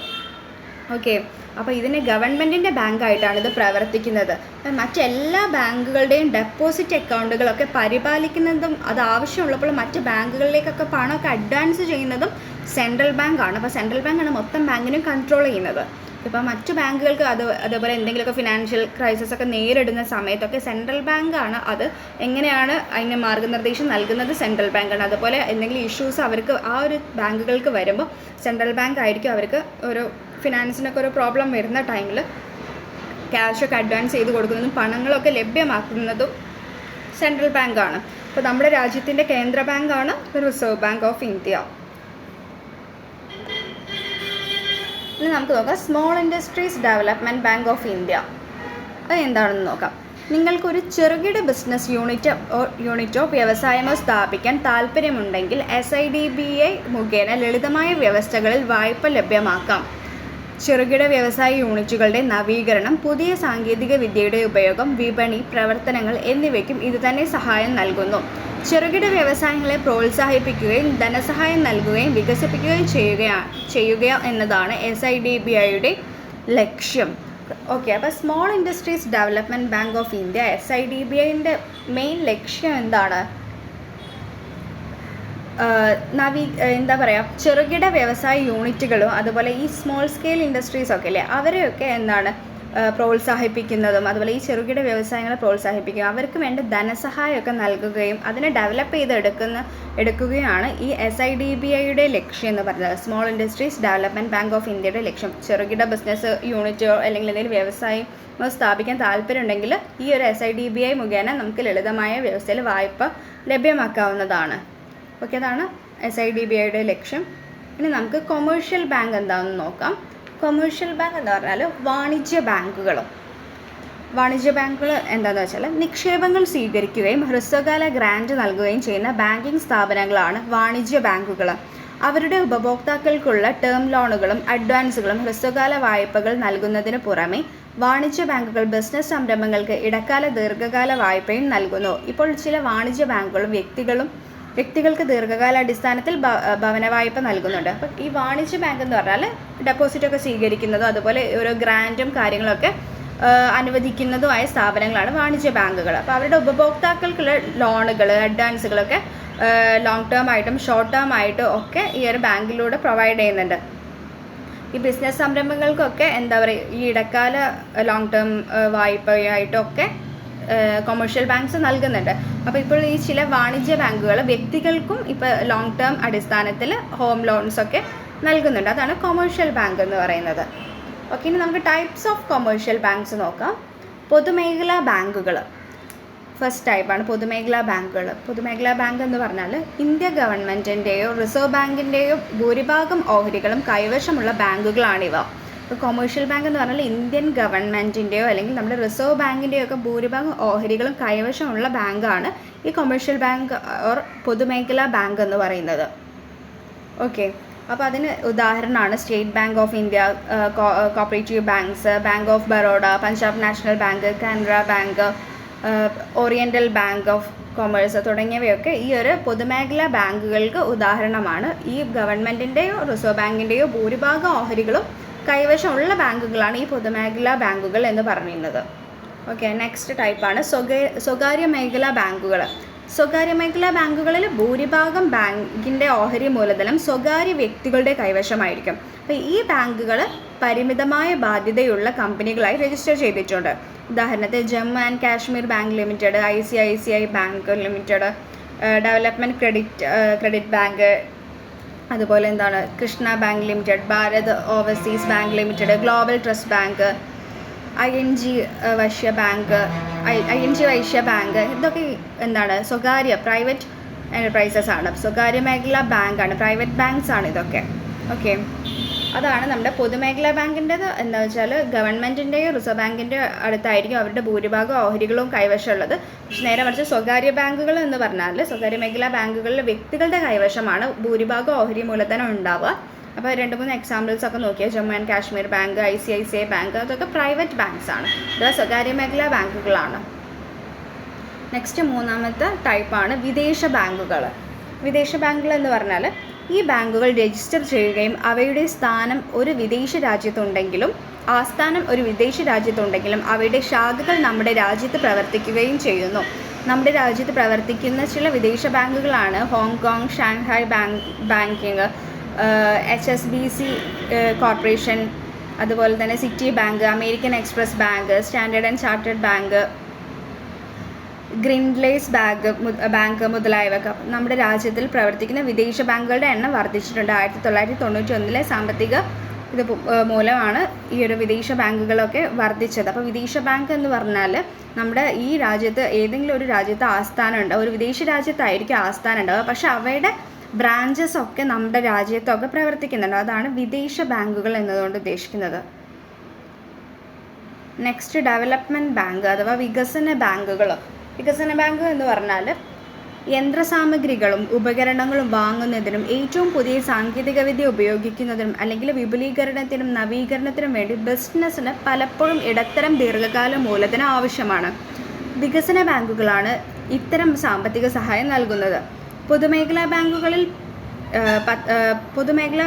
ഓക്കെ, അപ്പോൾ ഇതിന് ഗവൺമെൻറ്റിൻ്റെ ബാങ്കായിട്ടാണ് ഇത് പ്രവർത്തിക്കുന്നത്. മറ്റെല്ലാ ബാങ്കുകളുടെയും ഡെപ്പോസിറ്റ് അക്കൗണ്ടുകളൊക്കെ പരിപാലിക്കുന്നതും അത് ആവശ്യമുള്ളപ്പോൾ മറ്റ് ബാങ്കുകളിലേക്കൊക്കെ പണമൊക്കെ അഡ്വാൻസ് ചെയ്യുന്നതും സെൻട്രൽ ബാങ്കാണ്. അപ്പോൾ സെൻട്രൽ ബാങ്കാണ് മൊത്തം ബാങ്കിനും കൺട്രോൾ ചെയ്യുന്നത്. ഇപ്പോൾ മറ്റു ബാങ്കുകൾക്ക് അതേപോലെ എന്തെങ്കിലുമൊക്കെ ഫിനാൻഷ്യൽ ക്രൈസിസ് ഒക്കെ നേരിടുന്ന സമയത്തൊക്കെ സെൻട്രൽ ബാങ്കാണ് അത് എങ്ങനെയാണ് അതിന് മാർഗ്ഗനിർദ്ദേശം നൽകുന്നത് സെൻട്രൽ ബാങ്കാണ്. അതുപോലെ എന്തെങ്കിലും ഇഷ്യൂസ് അവർക്ക് ആ ഒരു ബാങ്കുകൾക്ക് വരുമ്പോൾ സെൻട്രൽ ബാങ്ക് ആയിരിക്കും അവർക്ക് ഒരു ഫിനാൻസിനൊക്കെ ഒരു പ്രോബ്ലം വരുന്ന ടൈമിൽ ക്യാഷൊക്കെ അഡ്വാൻസ് ചെയ്ത് കൊടുക്കുന്നതും പണങ്ങളൊക്കെ ലഭ്യമാക്കുന്നതും സെൻട്രൽ ബാങ്കാണ്. അപ്പോൾ നമ്മുടെ രാജ്യത്തിൻ്റെ കേന്ദ്ര ബാങ്കാണ് റിസർവ് ബാങ്ക് ഓഫ് ഇന്ത്യ. ഇനി നമുക്ക് നോക്കാം small industries development bank of India. അത് എന്താണെന്ന് നോക്കാം. നിങ്ങൾക്കൊരു ചെറുകിട ബിസിനസ് യൂണിറ്റോ വ്യവസായമോ സ്ഥാപിക്കാൻ താൽപ്പര്യമുണ്ടെങ്കിൽ SIDBI മുഖേന ലളിതമായ വ്യവസ്ഥകളിൽ വായ്പ ലഭ്യമാക്കാം. ചെറുകിട വ്യവസായ യൂണിറ്റുകളുടെ നവീകരണം, പുതിയ സാങ്കേതിക വിദ്യയുടെ ഉപയോഗം, വിപണി പ്രവർത്തനങ്ങൾ എന്നിവയ്ക്കും ഇതുതന്നെ സഹായം നൽകുന്നു. ചെറുകിട വ്യവസായങ്ങളെ പ്രോത്സാഹിപ്പിക്കുകയും ധനസഹായം നൽകുകയും വികസിപ്പിക്കുകയും ചെയ്യുക എന്നതാണ് SIDBIയുടെ ലക്ഷ്യം. ഓക്കെ, അപ്പോൾ small industries development bank of India SIDBIൻ്റെ മെയിൻ ലക്ഷ്യം എന്താണ്? ചെറുകിട വ്യവസായ യൂണിറ്റുകളും അതുപോലെ ഈ സ്മോൾ സ്കെയിൽ ഇൻഡസ്ട്രീസൊക്കെ ഇല്ലേ, അവരെയൊക്കെ പ്രോത്സാഹിപ്പിക്കുന്നതും അതുപോലെ ഈ ചെറുകിട വ്യവസായങ്ങളെ പ്രോത്സാഹിപ്പിക്കുക, അവർക്ക് വേണ്ട ധനസഹായമൊക്കെ നൽകുകയും അതിനെ ഡെവലപ്പ് എടുക്കുകയാണ് ഈ SIDBIയുടെ ലക്ഷ്യം എന്ന് പറയുന്നത്. Small industries development bank of ഇന്ത്യയുടെ ലക്ഷ്യം. ചെറുകിട ബിസിനസ് യൂണിറ്റോ അല്ലെങ്കിൽ എന്തെങ്കിലും വ്യവസായം സ്ഥാപിക്കാൻ താല്പര്യമുണ്ടെങ്കിൽ ഈ ഒരു SIDBI മുഖേന നമുക്ക് ലളിതമായ വ്യവസ്ഥയിൽ വായ്പ ലഭ്യമാക്കാവുന്നതാണ്. ഓക്കെ, അതാണ് SIDBIയുടെ ലക്ഷ്യം. ഇനി നമുക്ക് കൊമേഴ്ഷ്യൽ ബാങ്ക് എന്താണെന്ന് നോക്കാം. കൊമേഴ്ഷ്യൽ ബാങ്ക് എന്ന് പറഞ്ഞാൽ വാണിജ്യ ബാങ്കുകൾ എന്താണെന്ന് വെച്ചാൽ നിക്ഷേപങ്ങൾ സ്വീകരിക്കുകയും ഹ്രസ്വകാല ഗ്രാൻറ്റ് നൽകുകയും ചെയ്യുന്ന ബാങ്കിങ് സ്ഥാപനങ്ങളാണ് വാണിജ്യ ബാങ്കുകൾ. അവരുടെ ഉപഭോക്താക്കൾക്കുള്ള ടേം ലോണുകളും അഡ്വാൻസുകളും ഹ്രസ്വകാല വായ്പകൾ നൽകുന്നതിന് പുറമെ വാണിജ്യ ബാങ്കുകൾ ബിസിനസ് സംരംഭങ്ങൾക്ക് ഇടക്കാല ദീർഘകാല വായ്പയും നൽകുന്നു. ഇപ്പോൾ ചില വാണിജ്യ ബാങ്കുകളും വ്യക്തികൾക്ക് ദീർഘകാലാടിസ്ഥാനത്തിൽ ഭവന വായ്പ നൽകുന്നുണ്ട്. അപ്പം ഈ വാണിജ്യ ബാങ്ക് എന്ന് പറഞ്ഞാൽ ഡെപ്പോസിറ്റൊക്കെ സ്വീകരിക്കുന്നതും അതുപോലെ ഓരോ ഗ്രാൻറ്റും കാര്യങ്ങളൊക്കെ അനുവദിക്കുന്നതുമായ സ്ഥാപനങ്ങളാണ് വാണിജ്യ ബാങ്കുകൾ. അപ്പോൾ അവരുടെ ഉപഭോക്താക്കൾക്കുള്ള ലോണുകൾ അഡ്വാൻസുകളൊക്കെ ലോങ് ടേം ആയിട്ടും ഷോർട്ട് ടേം ആയിട്ടും ഒക്കെ ഈ ഒരു ബാങ്കിലൂടെ പ്രൊവൈഡ് ചെയ്യുന്നുണ്ട്. ഈ ബിസിനസ് സംരംഭങ്ങൾക്കൊക്കെ ഈ ഇടക്കാല ലോങ് ടേം വായ്പയായിട്ടൊക്കെ കൊമേഴ്ഷ്യൽ ബാങ്ക്സ് നൽകുന്നുണ്ട്. അപ്പോൾ ഇപ്പോൾ ഈ ചില വാണിജ്യ ബാങ്കുകൾ വ്യക്തികൾക്കും ഇപ്പോൾ ലോങ് ടേം അടിസ്ഥാനത്തിൽ ഹോം ലോൺസൊക്കെ നൽകുന്നുണ്ട്. അതാണ് കൊമേഴ്ഷ്യൽ ബാങ്ക് എന്ന് പറയുന്നത്. ഓക്കെ, ഇനി നമുക്ക് ടൈപ്സ് ഓഫ് കൊമേഴ്ഷ്യൽ ബാങ്ക്സ് നോക്കാം. പൊതുമേഖലാ ബാങ്കുകൾ ഫസ്റ്റ് ടൈപ്പാണ് പൊതുമേഖലാ ബാങ്കുകൾ. പൊതുമേഖലാ ബാങ്ക് എന്ന് പറഞ്ഞാൽ ഇന്ത്യ ഗവൺമെൻറ്റിൻ്റെയോ റിസർവ് ബാങ്കിൻ്റെയോ ഭൂരിഭാഗം ഓഹരികളും കൈവശമുള്ള ബാങ്കുകളാണിവ. ഇപ്പോൾ കൊമേഴ്ഷ്യൽ ബാങ്ക് എന്ന് പറഞ്ഞാൽ ഇന്ത്യൻ ഗവൺമെൻറ്റിൻ്റെയോ അല്ലെങ്കിൽ നമ്മുടെ റിസർവ് ബാങ്കിൻ്റെയോ ഒക്കെ ഭൂരിഭാഗം ഓഹരികളും കൈവശമുള്ള ബാങ്കാണ് ഈ കൊമേഴ്ഷ്യൽ ബാങ്ക് ഓർ പൊതുമേഖലാ ബാങ്ക് എന്ന് പറയുന്നത്. ഓക്കെ, അപ്പോൾ അതിന് ഉദാഹരണമാണ് state bank of India, cooperative banks, bank of Baroda, Punjab national bank, Canara bank, oriental bank of commerce തുടങ്ങിയവയൊക്കെ ഈ ഒരു പൊതുമേഖലാ ബാങ്കുകൾക്ക് ഉദാഹരണമാണ്. ഈ ഗവൺമെൻറ്റിൻ്റെയോ റിസർവ് ബാങ്കിൻ്റെയോ ഭൂരിഭാഗം ഓഹരികളും കൈവശമുള്ള ബാങ്കുകളാണ് ഈ പൊതുമേഖലാ ബാങ്കുകൾ എന്ന് പറയുന്നത്. ഓക്കെ, നെക്സ്റ്റ് ടൈപ്പാണ് സ്വകാര്യ മേഖലാ ബാങ്കുകൾ. സ്വകാര്യ മേഖലാ ബാങ്കുകളിൽ ഭൂരിഭാഗം ബാങ്കിൻ്റെ ഓഹരി മൂലധനം സ്വകാര്യ വ്യക്തികളുടെ കൈവശമായിരിക്കും. അപ്പോൾ ഈ ബാങ്കുകൾ പരിമിതമായ ബാധ്യതയുള്ള കമ്പനികളായി രജിസ്റ്റർ ചെയ്തിട്ടുണ്ട്. ഉദാഹരണത്തിന് Jammu and Kashmir bank limited, ICICI bank limited, development credit bank, അതുപോലെ Krishna bank limited, Bharat overseas bank limited, global trust bank, ING Vysya bank, ഇതൊക്കെ സ്വകാര്യ പ്രൈവറ്റ് എൻ്റർപ്രൈസസ് ആണ്, സ്വകാര്യ മേഖലാ ബാങ്കാണ്, പ്രൈവറ്റ് ബാങ്ക്സ് ആണ് ഇതൊക്കെ. ഓക്കെ, അതാണ് നമ്മുടെ പൊതുമേഖലാ ബാങ്കിൻ്റെത്. എന്താ വെച്ചാൽ ഗവൺമെൻറ്റിൻ്റെയോ റിസർവ് ബാങ്കിൻ്റെയോ അടുത്തായിരിക്കും അവരുടെ ഭൂരിഭാഗം ഓഹരികളും കൈവശമുള്ളത്. പക്ഷെ നേരെ മറിച്ച് സ്വകാര്യ ബാങ്കുകൾ എന്ന് പറഞ്ഞാൽ സ്വകാര്യ മേഖലാ ബാങ്കുകളിൽ വ്യക്തികളുടെ കൈവശമാണ് ഭൂരിഭാഗം ഓഹരി മൂലധനം ഉണ്ടാവുക. അപ്പോൾ 2-3 എക്സാമ്പിൾസ് ഒക്കെ നോക്കിയാൽ Jammu and Kashmir bank, ICICI bank, അതൊക്കെ പ്രൈവറ്റ് ബാങ്ക്സ് ആണ്, ഇത് സ്വകാര്യ മേഖലാ ബാങ്കുകളാണ്. നെക്സ്റ്റ് മൂന്നാമത്തെ ടൈപ്പാണ് വിദേശ ബാങ്കുകൾ. വിദേശ ബാങ്കുകൾ എന്ന് പറഞ്ഞാൽ ഈ ബാങ്കുകൾ രജിസ്റ്റർ ചെയ്യുകയും അവയുടെ സ്ഥാനം ഒരു വിദേശ രാജ്യത്തുണ്ടെങ്കിലും ആസ്ഥാനം ഒരു വിദേശ രാജ്യത്തുണ്ടെങ്കിലും അവയുടെ ശാഖകൾ നമ്മുടെ രാജ്യത്ത് പ്രവർത്തിക്കുകയും ചെയ്യുന്നു. നമ്മുടെ രാജ്യത്ത് പ്രവർത്തിക്കുന്ന ചില വിദേശ ബാങ്കുകളാണ് Hong Kong Shanghai banking, HSBC corporation, അതുപോലെ തന്നെ Citibank, American Express bank, Standard and Chartered bank, Grindlays bank മുതലായവ. നമ്മുടെ രാജ്യത്തിൽ പ്രവർത്തിക്കുന്ന വിദേശ ബാങ്കുകളുടെ എണ്ണം വർദ്ധിച്ചിട്ടുണ്ട്. 1991 സാമ്പത്തിക ഇത് മൂലമാണ് ഈ ഒരു വിദേശ ബാങ്കുകളൊക്കെ വർദ്ധിച്ചത്. അപ്പോൾ വിദേശ ബാങ്ക് എന്ന് പറഞ്ഞാൽ നമ്മുടെ ഈ രാജ്യത്ത് ഏതെങ്കിലും ഒരു രാജ്യത്ത് ആസ്ഥാനം ഉണ്ടാവും, ഒരു വിദേശ രാജ്യത്തായിരിക്കും ആസ്ഥാനം ഉണ്ടാവുക, പക്ഷെ അവയുടെ ബ്രാഞ്ചസ് ഒക്കെ നമ്മുടെ രാജ്യത്തൊക്കെ പ്രവർത്തിക്കുന്നുണ്ട്. അതാണ് വിദേശ ബാങ്കുകൾ എന്നതുകൊണ്ട് ഉദ്ദേശിക്കുന്നത്. നെക്സ്റ്റ് ഡെവലപ്മെൻറ്റ് ബാങ്ക് അഥവാ വികസന ബാങ്കുകൾ. വികസന ബാങ്ക് എന്ന് പറഞ്ഞാൽ യന്ത്രസാമഗ്രികളും ഉപകരണങ്ങളും വാങ്ങുന്നതിനും ഏറ്റവും പുതിയ സാങ്കേതികവിദ്യ ഉപയോഗിക്കുന്നതിനും അല്ലെങ്കിൽ വിപുലീകരണത്തിനും നവീകരണത്തിനും വേണ്ടി ബിസിനസ്സിന് പലപ്പോഴും ഇടത്തരം ദീർഘകാല മൂലധനം ആവശ്യമാണ്. വികസന ബാങ്കുകളാണ് ഇത്തരം സാമ്പത്തിക സഹായം നൽകുന്നത്. പൊതുമേഖലാ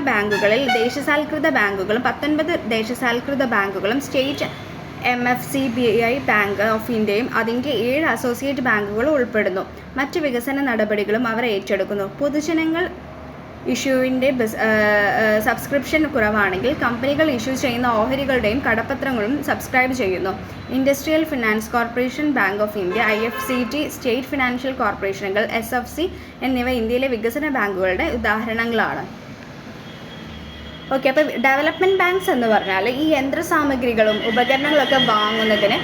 ബാങ്കുകളിൽ ദേശസാൽകൃത ബാങ്കുകളും 19 ദേശസാൽകൃത ബാങ്കുകളും സ്റ്റേറ്റ് MFCBI ബാങ്ക് ഓഫ് ഇന്ത്യയും അതിൻ്റെ 7 അസോസിയേറ്റ് ബാങ്കുകളും ഉൾപ്പെടുന്നു. മറ്റ് വികസന നടപടികളും അവർ ഏറ്റെടുക്കുന്നു. പൊതുജനങ്ങൾ ഇഷ്യൂവിൻ്റെ സബ്സ്ക്രിപ്ഷൻ കുറവാണെങ്കിൽ കമ്പനികൾ ഇഷ്യൂ ചെയ്യുന്ന ഓഹരികളുടെയും കടപ്പത്രങ്ങളും സബ്സ്ക്രൈബ് ചെയ്യുന്നു. Industrial finance corporation, bank of India, IFCT, state financial കോർപ്പറേഷനുകൾ, SFC എന്നിവ ഇന്ത്യയിലെ വികസന ബാങ്കുകളുടെ ഉദാഹരണങ്ങളാണ്. ഓക്കെ, അപ്പോൾ ഡെവലപ്മെൻറ്റ് ബാങ്ക്സ് എന്ന് പറഞ്ഞാൽ ഈ യന്ത്രസാമഗ്രികളും ഉപകരണങ്ങളൊക്കെ വാങ്ങുന്നതിന്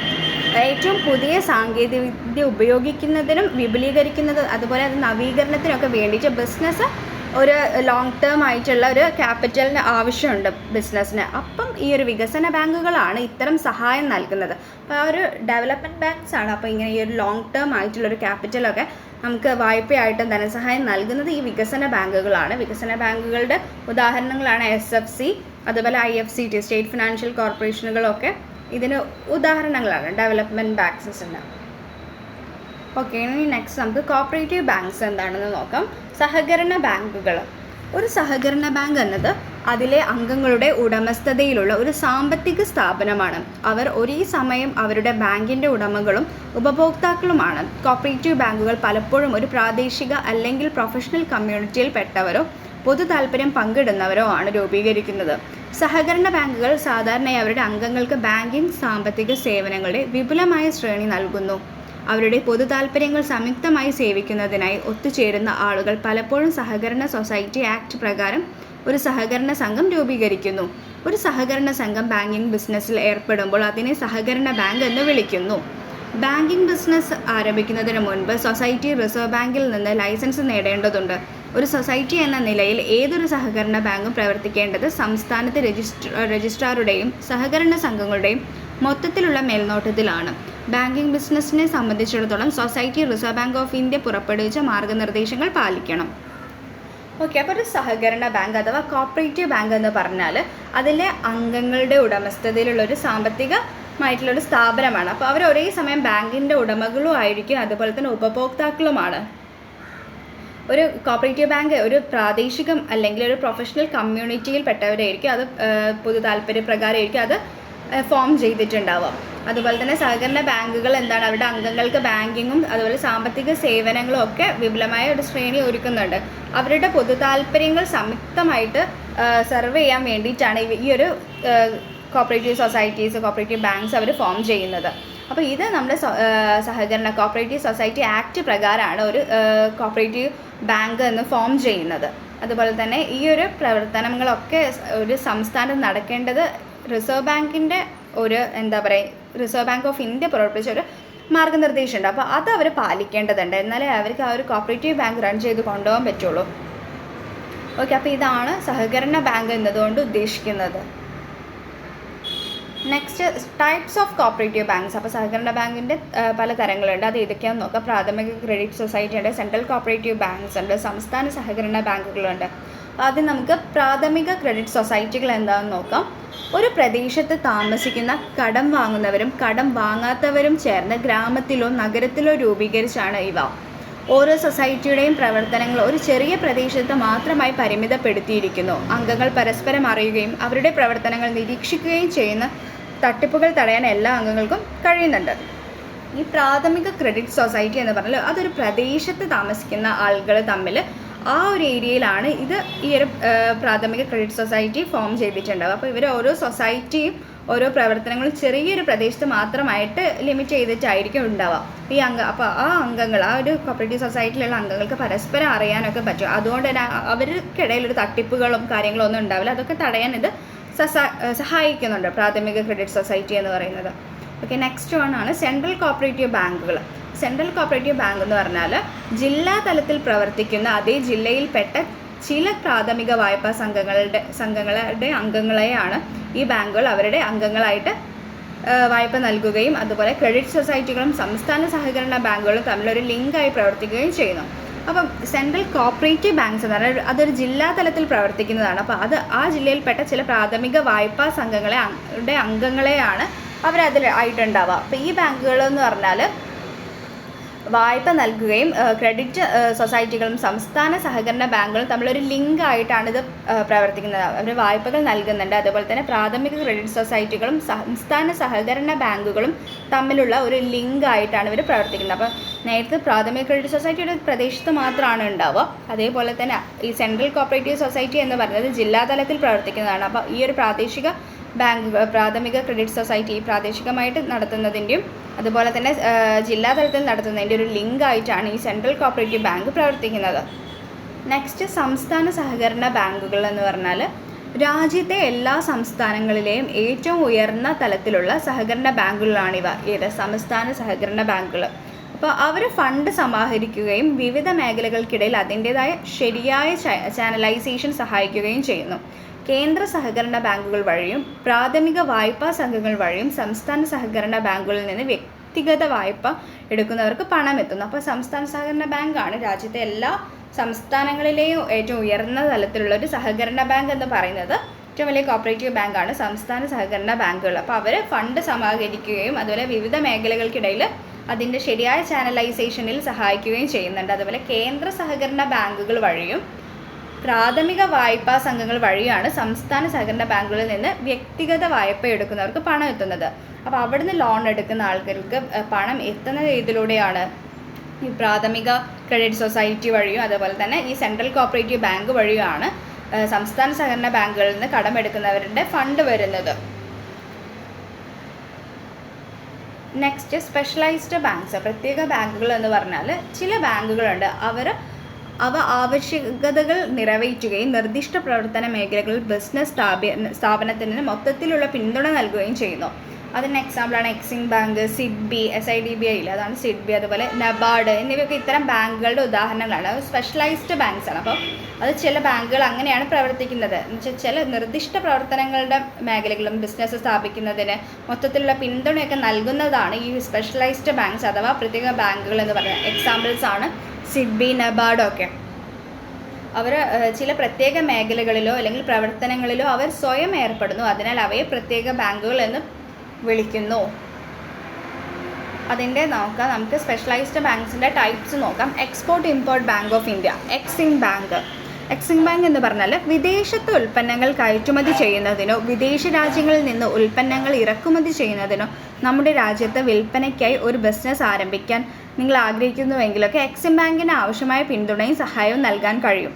ഏറ്റവും പുതിയ സാങ്കേതികവിദ്യ ഉപയോഗിക്കുന്നതിനും വിപുലീകരിക്കുന്നതും അതുപോലെ അത് നവീകരണത്തിനൊക്കെ വേണ്ടിയിട്ട് ബിസിനസ് ഒരു ലോങ് ടേം ആയിട്ടുള്ള ഒരു ക്യാപിറ്റലിന് ആവശ്യമുണ്ട് ബിസിനസ്സിന്. അപ്പം ഈ ഒരു വികസന ബാങ്കുകളാണ് ഇത്തരം സഹായം നൽകുന്നത്. അപ്പോൾ ആ ഒരു ഡെവലപ്മെൻറ്റ് ബാങ്ക്സ് ആണ് അപ്പോൾ ഇങ്ങനെ ഈ ഒരു ലോങ് ടേം ആയിട്ടുള്ളൊരു ക്യാപിറ്റലൊക്കെ നമുക്ക് വായ്പയായിട്ടും ധനസഹായം നൽകുന്നത് ഈ വികസന ബാങ്കുകളാണ്. വികസന ബാങ്കുകളുടെ ഉദാഹരണങ്ങളാണ് SFC, അതുപോലെ IFCT, സ്റ്റേറ്റ് ഫിനാൻഷ്യൽ കോർപ്പറേഷനുകളൊക്കെ ഇതിന് ഉദാഹരണങ്ങളാണ് ഡെവലപ്മെൻറ്റ് ബാങ്ക്സിന്. ഓക്കെ, ഇനി നെക്സ്റ്റ് നമുക്ക് കോപ്പറേറ്റീവ് ബാങ്ക്സ് എന്താണെന്ന് നോക്കാം. സഹകരണ ബാങ്കുകൾ. ഒരു സഹകരണ ബാങ്ക് എന്നത് അതിലെ അംഗങ്ങളുടെ ഉടമസ്ഥതയിലുള്ള ഒരു സാമ്പത്തിക സ്ഥാപനമാണ്. അവർ ഒരേ സമയം അവരുടെ ബാങ്കിൻ്റെ ഉടമകളും ഉപഭോക്താക്കളുമാണ്. കോപ്പറേറ്റീവ് ബാങ്കുകൾ പലപ്പോഴും ഒരു പ്രാദേശിക അല്ലെങ്കിൽ പ്രൊഫഷണൽ കമ്മ്യൂണിറ്റിയിൽ പെട്ടവരോ പൊതു താൽപ്പര്യം പങ്കിടുന്നവരോ ആണ് രൂപീകരിക്കുന്നത്. സഹകരണ ബാങ്കുകൾ സാധാരണയായി അവരുടെ അംഗങ്ങൾക്ക് ബാങ്കിംഗ് സാമ്പത്തിക സേവനങ്ങളുടെ വിപുലമായ ശ്രേണി നൽകുന്നു. അവരുടെ പൊതു താൽപ്പര്യങ്ങൾ സംയുക്തമായി സേവിക്കുന്നതിനായി ഒത്തുചേരുന്ന ആളുകൾ പലപ്പോഴും സഹകരണ സൊസൈറ്റി ആക്ട് പ്രകാരം ഒരു സഹകരണ സംഘം രൂപീകരിക്കുന്നു. ഒരു സഹകരണ സംഘം ബാങ്കിംഗ് ബിസിനസ്സിൽ ഏർപ്പെടുമ്പോൾ അതിനെ സഹകരണ ബാങ്ക് എന്ന് വിളിക്കുന്നു. ബാങ്കിംഗ് ബിസിനസ് ആരംഭിക്കുന്നതിന് മുൻപ് സൊസൈറ്റി റിസർവ് ബാങ്കിൽ നിന്ന് ലൈസൻസ് നേടേണ്ടതുണ്ട്. ഒരു സൊസൈറ്റി എന്ന നിലയിൽ ഏതൊരു സഹകരണ ബാങ്കും പ്രവർത്തിക്കേണ്ടത് സംസ്ഥാനത്തെ രജിസ്ട്രാറുടെയും സഹകരണ സംഘങ്ങളുടെയും മൊത്തത്തിലുള്ള മേൽനോട്ടത്തിലാണ്. ബാങ്കിംഗ് ബിസിനസ്സിനെ സംബന്ധിച്ചിടത്തോളം society reserve bank of India പുറപ്പെടുവിച്ച മാർഗനിർദ്ദേശങ്ങൾ പാലിക്കണം. ഓക്കെ, അപ്പോൾ ഒരു സഹകരണ ബാങ്ക് അഥവാ കോപ്പറേറ്റീവ് ബാങ്ക് എന്ന് പറഞ്ഞാൽ അതിലെ അംഗങ്ങളുടെ ഉടമസ്ഥതയിലുള്ളൊരു സാമ്പത്തികമായിട്ടുള്ളൊരു സ്ഥാപനമാണ്. അപ്പോൾ അവർ ഒരേ സമയം ബാങ്കിൻ്റെ ഉടമകളും ആയിരിക്കും, അതുപോലെ തന്നെ ഉപഭോക്താക്കളുമാണ്. ഒരു കോപ്പറേറ്റീവ് ബാങ്ക് ഒരു പ്രാദേശികം അല്ലെങ്കിൽ ഒരു പ്രൊഫഷണൽ കമ്മ്യൂണിറ്റിയിൽ പെട്ടവരായിരിക്കും. അത് പൊതു താല്പര്യപ്രകാരമായിരിക്കും അത് ഫോം ചെയ്തിട്ടുണ്ടാവുക. അതുപോലെ തന്നെ സഹകരണ ബാങ്കുകൾ എന്താണ്, അവരുടെ അംഗങ്ങൾക്ക് ബാങ്കിങ്ങും അതുപോലെ സാമ്പത്തിക സേവനങ്ങളും ഒക്കെ വിപുലമായ ഒരു ശ്രേണി ഒരുക്കുന്നുണ്ട്. അവരുടെ പൊതു താല്പര്യങ്ങൾ സംയുക്തമായിട്ട് സെർവ് ചെയ്യാൻ വേണ്ടിയിട്ടാണ് ഈ ഒരു കോപ്പറേറ്റീവ് സൊസൈറ്റീസ്, കോപ്പറേറ്റീവ് ബാങ്ക്സ് അവർ ഫോം ചെയ്യുന്നത്. അപ്പോൾ ഇത് നമ്മുടെ സഹകരണ കോപ്പറേറ്റീവ് സൊസൈറ്റി ആക്ട് പ്രകാരമാണ് ഒരു കോപ്പറേറ്റീവ് ബാങ്ക് എന്ന് ഫോം ചെയ്യുന്നത്. അതുപോലെ തന്നെ ഈ ഒരു പ്രവർത്തനങ്ങളൊക്കെ ഒരു സംസ്ഥാനത്ത് നടക്കേണ്ടത് റിസർവ് ബാങ്കിൻ്റെ ഒരു റിസർവ് ബാങ്ക് ഓഫ് ഇന്ത്യ പുറപ്പെടുവിച്ച ഒരു മാർഗനിർദ്ദേശമുണ്ട്. അപ്പോൾ അത് അവർ പാലിക്കേണ്ടതുണ്ട്, എന്നാലേ അവർക്ക് ആ ഒരു കോപ്പറേറ്റീവ് ബാങ്ക് റൺ ചെയ്ത് കൊണ്ടുപോകാൻ പറ്റുള്ളൂ. ഓക്കെ, അപ്പോൾ ഇതാണ് സഹകരണ ബാങ്ക് എന്നതുകൊണ്ട് ഉദ്ദേശിക്കുന്നത്. Next, types of cooperative banks. അപ്പോൾ സഹകരണ ബാങ്കിൻ്റെ പല തരങ്ങളുണ്ട്. അത് ഏതൊക്കെയാണെന്ന് നോക്കാം. പ്രാഥമിക ക്രെഡിറ്റ് സൊസൈറ്റി ഉണ്ട്, സെൻട്രൽ കോപ്പറേറ്റീവ് ബാങ്ക്സ് ഉണ്ട്, സംസ്ഥാന സഹകരണ ബാങ്കുകളുണ്ട്. ആദ്യം നമുക്ക് പ്രാഥമിക ക്രെഡിറ്റ് സൊസൈറ്റികൾ എന്താണെന്ന് നോക്കാം. ഒരു പ്രദേശത്ത് താമസിക്കുന്ന കടം വാങ്ങുന്നവരും കടം വാങ്ങാത്തവരും ചേർന്ന് ഗ്രാമത്തിലോ നഗരത്തിലോ രൂപീകരിച്ചാണ് ഇവ. ഓരോ സൊസൈറ്റിയുടെയും പ്രവർത്തനങ്ങൾ ഒരു ചെറിയ പ്രദേശത്ത് മാത്രമായി പരിമിതപ്പെടുത്തിയിരിക്കുന്നു. അംഗങ്ങൾ പരസ്പരം അറിയുകയും അവരുടെ പ്രവർത്തനങ്ങൾ നിരീക്ഷിക്കുകയും ചെയ്യുന്ന തട്ടിപ്പുകൾ തടയാൻ എല്ലാ അംഗങ്ങൾക്കും കഴിയുന്നുണ്ട്. ഈ പ്രാഥമിക ക്രെഡിറ്റ് സൊസൈറ്റി എന്ന് പറഞ്ഞാൽ അതൊരു പ്രദേശത്ത് താമസിക്കുന്ന ആളുകൾ തമ്മിൽ ആ ഒരു ഏരിയയിലാണ് ഈ ഒരു പ്രാഥമിക ക്രെഡിറ്റ് സൊസൈറ്റി ഫോം ചെയ്തിട്ടുണ്ടാവുക. അപ്പോൾ ഇവർ ഓരോ സൊസൈറ്റിയും ഓരോ പ്രവർത്തനങ്ങളും ചെറിയൊരു പ്രദേശത്ത് മാത്രമായിട്ട് ലിമിറ്റ് ചെയ്തിട്ടായിരിക്കും ഉണ്ടാവുക. അപ്പോൾ ആ അംഗങ്ങൾ, ആ ഒരു കോപ്പറേറ്റീവ് സൊസൈറ്റിയിലുള്ള അംഗങ്ങൾക്ക് പരസ്പരം അറിയാനൊക്കെ പറ്റും. അതുകൊണ്ട് തന്നെ അവർക്കിടയിൽ ഒരു തട്ടിപ്പുകളും കാര്യങ്ങളും ഒന്നും ഉണ്ടാവില്ല. അതൊക്കെ തടയാൻ ഇത് സഹായിക്കുന്നുണ്ട് പ്രാഥമിക ക്രെഡിറ്റ് സൊസൈറ്റി എന്ന് പറയുന്നത്. ഓക്കെ, നെക്സ്റ്റ് ആണ് സെൻട്രൽ കോപ്പറേറ്റീവ് ബാങ്കുകൾ. സെൻട്രൽ കോപ്പറേറ്റീവ് ബാങ്ക് എന്ന് പറഞ്ഞാൽ ജില്ലാ തലത്തിൽ പ്രവർത്തിക്കുന്ന അതേ ജില്ലയിൽപ്പെട്ട ചില പ്രാഥമിക വായ്പാ സംഘങ്ങളുടെ അംഗങ്ങളെയാണ് ഈ ബാങ്കുകൾ അവരുടെ അംഗങ്ങളായിട്ട് വായ്പ നൽകുകയും അതുപോലെ ക്രെഡിറ്റ് സൊസൈറ്റികളും സംസ്ഥാന സഹകരണ ബാങ്കുകളും തമ്മിലൊരു ലിങ്കായി പ്രവർത്തിക്കുകയും ചെയ്യുന്നു. അപ്പം സെൻട്രൽ കോപ്പറേറ്റീവ് ബാങ്ക്സ് എന്ന് പറഞ്ഞാൽ അതൊരു ജില്ലാ തലത്തിൽ പ്രവർത്തിക്കുന്നതാണ്. അപ്പോൾ അത് ആ ജില്ലയിൽപ്പെട്ട ചില പ്രാഥമിക വായ്പാ സംഘങ്ങളുടെ അംഗങ്ങളെയാണ് അവരതിൽ ആയിട്ടുണ്ടാവുക. അപ്പോൾ ഈ ബാങ്കുകൾ എന്ന് പറഞ്ഞാൽ വായ്പ നൽകുകയും ക്രെഡിറ്റ് സൊസൈറ്റികളും സംസ്ഥാന സഹകരണ ബാങ്കുകളും തമ്മിലൊരു ലിങ്ക് ആയിട്ടാണ് ഇത് പ്രവർത്തിക്കുന്നത്. അവർ വായ്പകൾ നൽകുന്നുണ്ട്. അതുപോലെ തന്നെ പ്രാഥമിക ക്രെഡിറ്റ് സൊസൈറ്റികളും സംസ്ഥാന സഹകരണ ബാങ്കുകളും തമ്മിലുള്ള ഒരു ലിങ്ക് ആയിട്ടാണ് ഇവർ പ്രവർത്തിക്കുന്നത്. അപ്പോൾ നേരത്തെ പ്രാഥമിക ക്രെഡിറ്റ് സൊസൈറ്റി ഒരു പ്രദേശത്ത് മാത്രമാണ് ഉണ്ടാവുക. അതേപോലെ തന്നെ ഈ സെൻട്രൽ കോപ്പറേറ്റീവ് സൊസൈറ്റി എന്ന് പറയുന്നത് ജില്ലാ തലത്തിൽ പ്രവർത്തിക്കുന്നതാണ്. അപ്പോൾ ഈ ഒരു പ്രാഥമിക ക്രെഡിറ്റ് സൊസൈറ്റി പ്രാദേശികമായിട്ട് നടത്തുന്നതിൻ്റെയും അതുപോലെ തന്നെ ജില്ലാ തലത്തിൽ നടത്തുന്നതിൻ്റെ ഒരു ലിങ്ക് ആയിട്ടാണ് ഈ സെൻട്രൽ കോപ്പറേറ്റീവ് ബാങ്ക് പ്രവർത്തിക്കുന്നത്. നെക്സ്റ്റ്, സംസ്ഥാന സഹകരണ ബാങ്കുകൾ എന്ന് പറഞ്ഞാൽ രാജ്യത്തെ എല്ലാ സംസ്ഥാനങ്ങളിലെയും ഏറ്റവും ഉയർന്ന തലത്തിലുള്ള സഹകരണ ബാങ്കുകളാണിവ. സംസ്ഥാന സഹകരണ ബാങ്കുകൾ. അപ്പോൾ അവർ ഫണ്ട് സമാഹരിക്കുകയും വിവിധ മേഖലകൾക്കിടയിൽ അതിൻ്റേതായ ശരിയായ ചാനലൈസേഷൻ സഹായിക്കുകയും ചെയ്യുന്നു. കേന്ദ്ര സഹകരണ ബാങ്കുകൾ വഴിയും പ്രാഥമിക വായ്പാ സംഘങ്ങൾ വഴിയും സംസ്ഥാന സഹകരണ ബാങ്കുകളിൽ നിന്ന് വ്യക്തിഗത വായ്പ എടുക്കുന്നവർക്ക് പണം എത്തുന്നു. അപ്പോൾ സംസ്ഥാന സഹകരണ ബാങ്കാണ് രാജ്യത്തെ എല്ലാ സംസ്ഥാനങ്ങളിലെയും ഏറ്റവും ഉയർന്ന തലത്തിലുള്ള ഒരു സഹകരണ ബാങ്ക് എന്ന് പറയുന്നത്. ഏറ്റവും വലിയ കോപ്പറേറ്റീവ് ബാങ്കാണ് സംസ്ഥാന സഹകരണ ബാങ്കുകൾ. അപ്പോൾ അവർ ഫണ്ട് സമാഹരിക്കുകയും അതുപോലെ വിവിധ മേഖലകൾക്കിടയിൽ അതിൻ്റെ ശരിയായ ചാനലൈസേഷനിൽ സഹായിക്കുകയും ചെയ്യുന്നുണ്ട്. അതുപോലെ കേന്ദ്ര സഹകരണ ബാങ്കുകൾ വഴിയും പ്രാഥമിക വായ്പാ സംഘങ്ങൾ വഴിയാണ് സംസ്ഥാന സഹകരണ ബാങ്കുകളിൽ നിന്ന് വ്യക്തിഗത വായ്പ എടുക്കുന്നവർക്ക് പണം എത്തുന്നത്. അപ്പോൾ അവിടുന്ന് ലോൺ എടുക്കുന്ന ആൾക്കാർക്ക് പണം എത്തുന്ന രീതിയിലൂടെയാണ് ഈ പ്രാഥമിക ക്രെഡിറ്റ് സൊസൈറ്റി വഴിയും അതുപോലെ തന്നെ ഈ സെൻട്രൽ കോപ്പറേറ്റീവ് ബാങ്ക് വഴിയുമാണ് സംസ്ഥാന സഹകരണ ബാങ്കുകളിൽ നിന്ന് കടമെടുക്കുന്നവരുടെ ഫണ്ട് വരുന്നത്. Next, specialised banks. പ്രത്യേക ബാങ്കുകൾ എന്ന് പറഞ്ഞാൽ ചില ബാങ്കുകളുണ്ട്, അവ ആവശ്യകതകൾ നിറവേറ്റുകയും നിർദ്ദിഷ്ട പ്രവർത്തന മേഖലകളിൽ ബിസിനസ് സ്ഥാപനത്തിന് മൊത്തത്തിലുള്ള പിന്തുണ നൽകുകയും ചെയ്യുന്നു. അതിന് എക്സാമ്പിളാണ് എക്സിം ബാങ്ക്, സിഡ്ബി, SIDBI ഇല്ല, അതാണ് സിഡ്ബി, അതുപോലെ നബാർഡ് എന്നിവയൊക്കെ ഇത്തരം ബാങ്കുകളുടെ ഉദാഹരണങ്ങളാണ്. അത് സ്പെഷ്യലൈസ്ഡ് ബാങ്ക്സ് ആണ്. അപ്പോൾ അത് ചില ബാങ്കുകൾ അങ്ങനെയാണ് പ്രവർത്തിക്കുന്നത് എന്ന് വെച്ചാൽ ചില നിർദ്ദിഷ്ട പ്രവർത്തനങ്ങളുടെ മേഖലകളും ബിസിനസ് സ്ഥാപിക്കുന്നതിന് മൊത്തത്തിലുള്ള പിന്തുണയൊക്കെ നൽകുന്നതാണ് ഈ സ്പെഷ്യലൈസ്ഡ് ബാങ്ക്സ് അഥവാ പ്രത്യേക ബാങ്കുകൾ എന്ന് പറയുന്നത്. എക്സാമ്പിൾസ് ആണ് സിഡ്ബി, നബാർഡ് ഒക്കെ. അവർ ചില പ്രത്യേക മേഖലകളിലോ അല്ലെങ്കിൽ പ്രവർത്തനങ്ങളിലോ അവർ സ്വയം ഏർപ്പെടുന്നു, അതിനാൽ അവയെ പ്രത്യേക ബാങ്കുകൾ എന്ന് വിളിക്കുന്നു. അതിൻ്റെ നോക്കാം, നമുക്ക് സ്പെഷ്യലൈസ്ഡ് ബാങ്ക്സിൻ്റെ ടൈപ്സ് നോക്കാം. Export import bank of India, Exim bank. Exim bank എന്ന് പറഞ്ഞാൽ വിദേശത്ത് ഉൽപ്പന്നങ്ങൾ കയറ്റുമതി ചെയ്യുന്നതിനോ വിദേശ രാജ്യങ്ങളിൽ നിന്ന് ഉൽപ്പന്നങ്ങൾ ഇറക്കുമതി ചെയ്യുന്നതിനോ നമ്മുടെ രാജ്യത്ത് വിൽപ്പനയ്ക്കായി ഒരു ബിസിനസ് ആരംഭിക്കാൻ നിങ്ങൾ ആഗ്രഹിക്കുന്നുവെങ്കിലൊക്കെ എക്സിം ബാങ്കിന് ആവശ്യമായ പിന്തുണയും സഹായവും നൽകാൻ കഴിയും.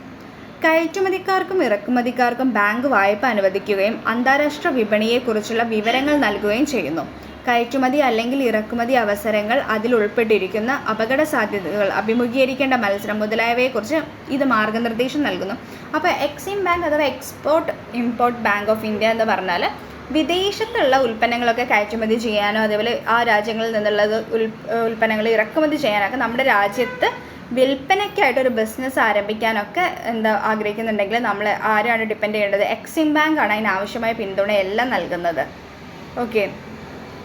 കയറ്റുമതിക്കാർക്കും ഇറക്കുമതിക്കാർക്കും ബാങ്ക് വായ്പ അനുവദിക്കുകയും അന്താരാഷ്ട്ര വിപണിയെക്കുറിച്ചുള്ള വിവരങ്ങൾ നൽകുകയും ചെയ്യുന്നു. കയറ്റുമതി അല്ലെങ്കിൽ ഇറക്കുമതി അവസരങ്ങൾ, അതിൽ ഉൾപ്പെട്ടിരിക്കുന്ന അപകട സാധ്യതകൾ, അഭിമുഖീകരിക്കേണ്ട മത്സരം മുതലായവയെക്കുറിച്ച് ഇത് മാർഗനിർദ്ദേശം നൽകുന്നു. അപ്പോൾ എക്സിം ബാങ്ക് അഥവാ export import bank of India എന്ന് പറഞ്ഞാൽ വിദേശത്തുള്ള ഉൽപ്പന്നങ്ങളൊക്കെ കയറ്റുമതി ചെയ്യാനോ അതേപോലെ ആ രാജ്യങ്ങളിൽ നിന്നുള്ളത് ഉൽപ്പന്നങ്ങൾ ഇറക്കുമതി ചെയ്യാനൊക്കെ നമ്മുടെ രാജ്യത്ത് വിൽപ്പനയ്ക്കായിട്ടൊരു ബിസിനസ് ആരംഭിക്കാനൊക്കെ ആഗ്രഹിക്കുന്നുണ്ടെങ്കിൽ നമ്മൾ ആരാണ് ഡിപ്പെൻഡ് ചെയ്യേണ്ടത്? എക്സിം ബാങ്ക് ആണ് അതിനാവശ്യമായ പിന്തുണയെല്ലാം നൽകുന്നത്. ഓക്കെ,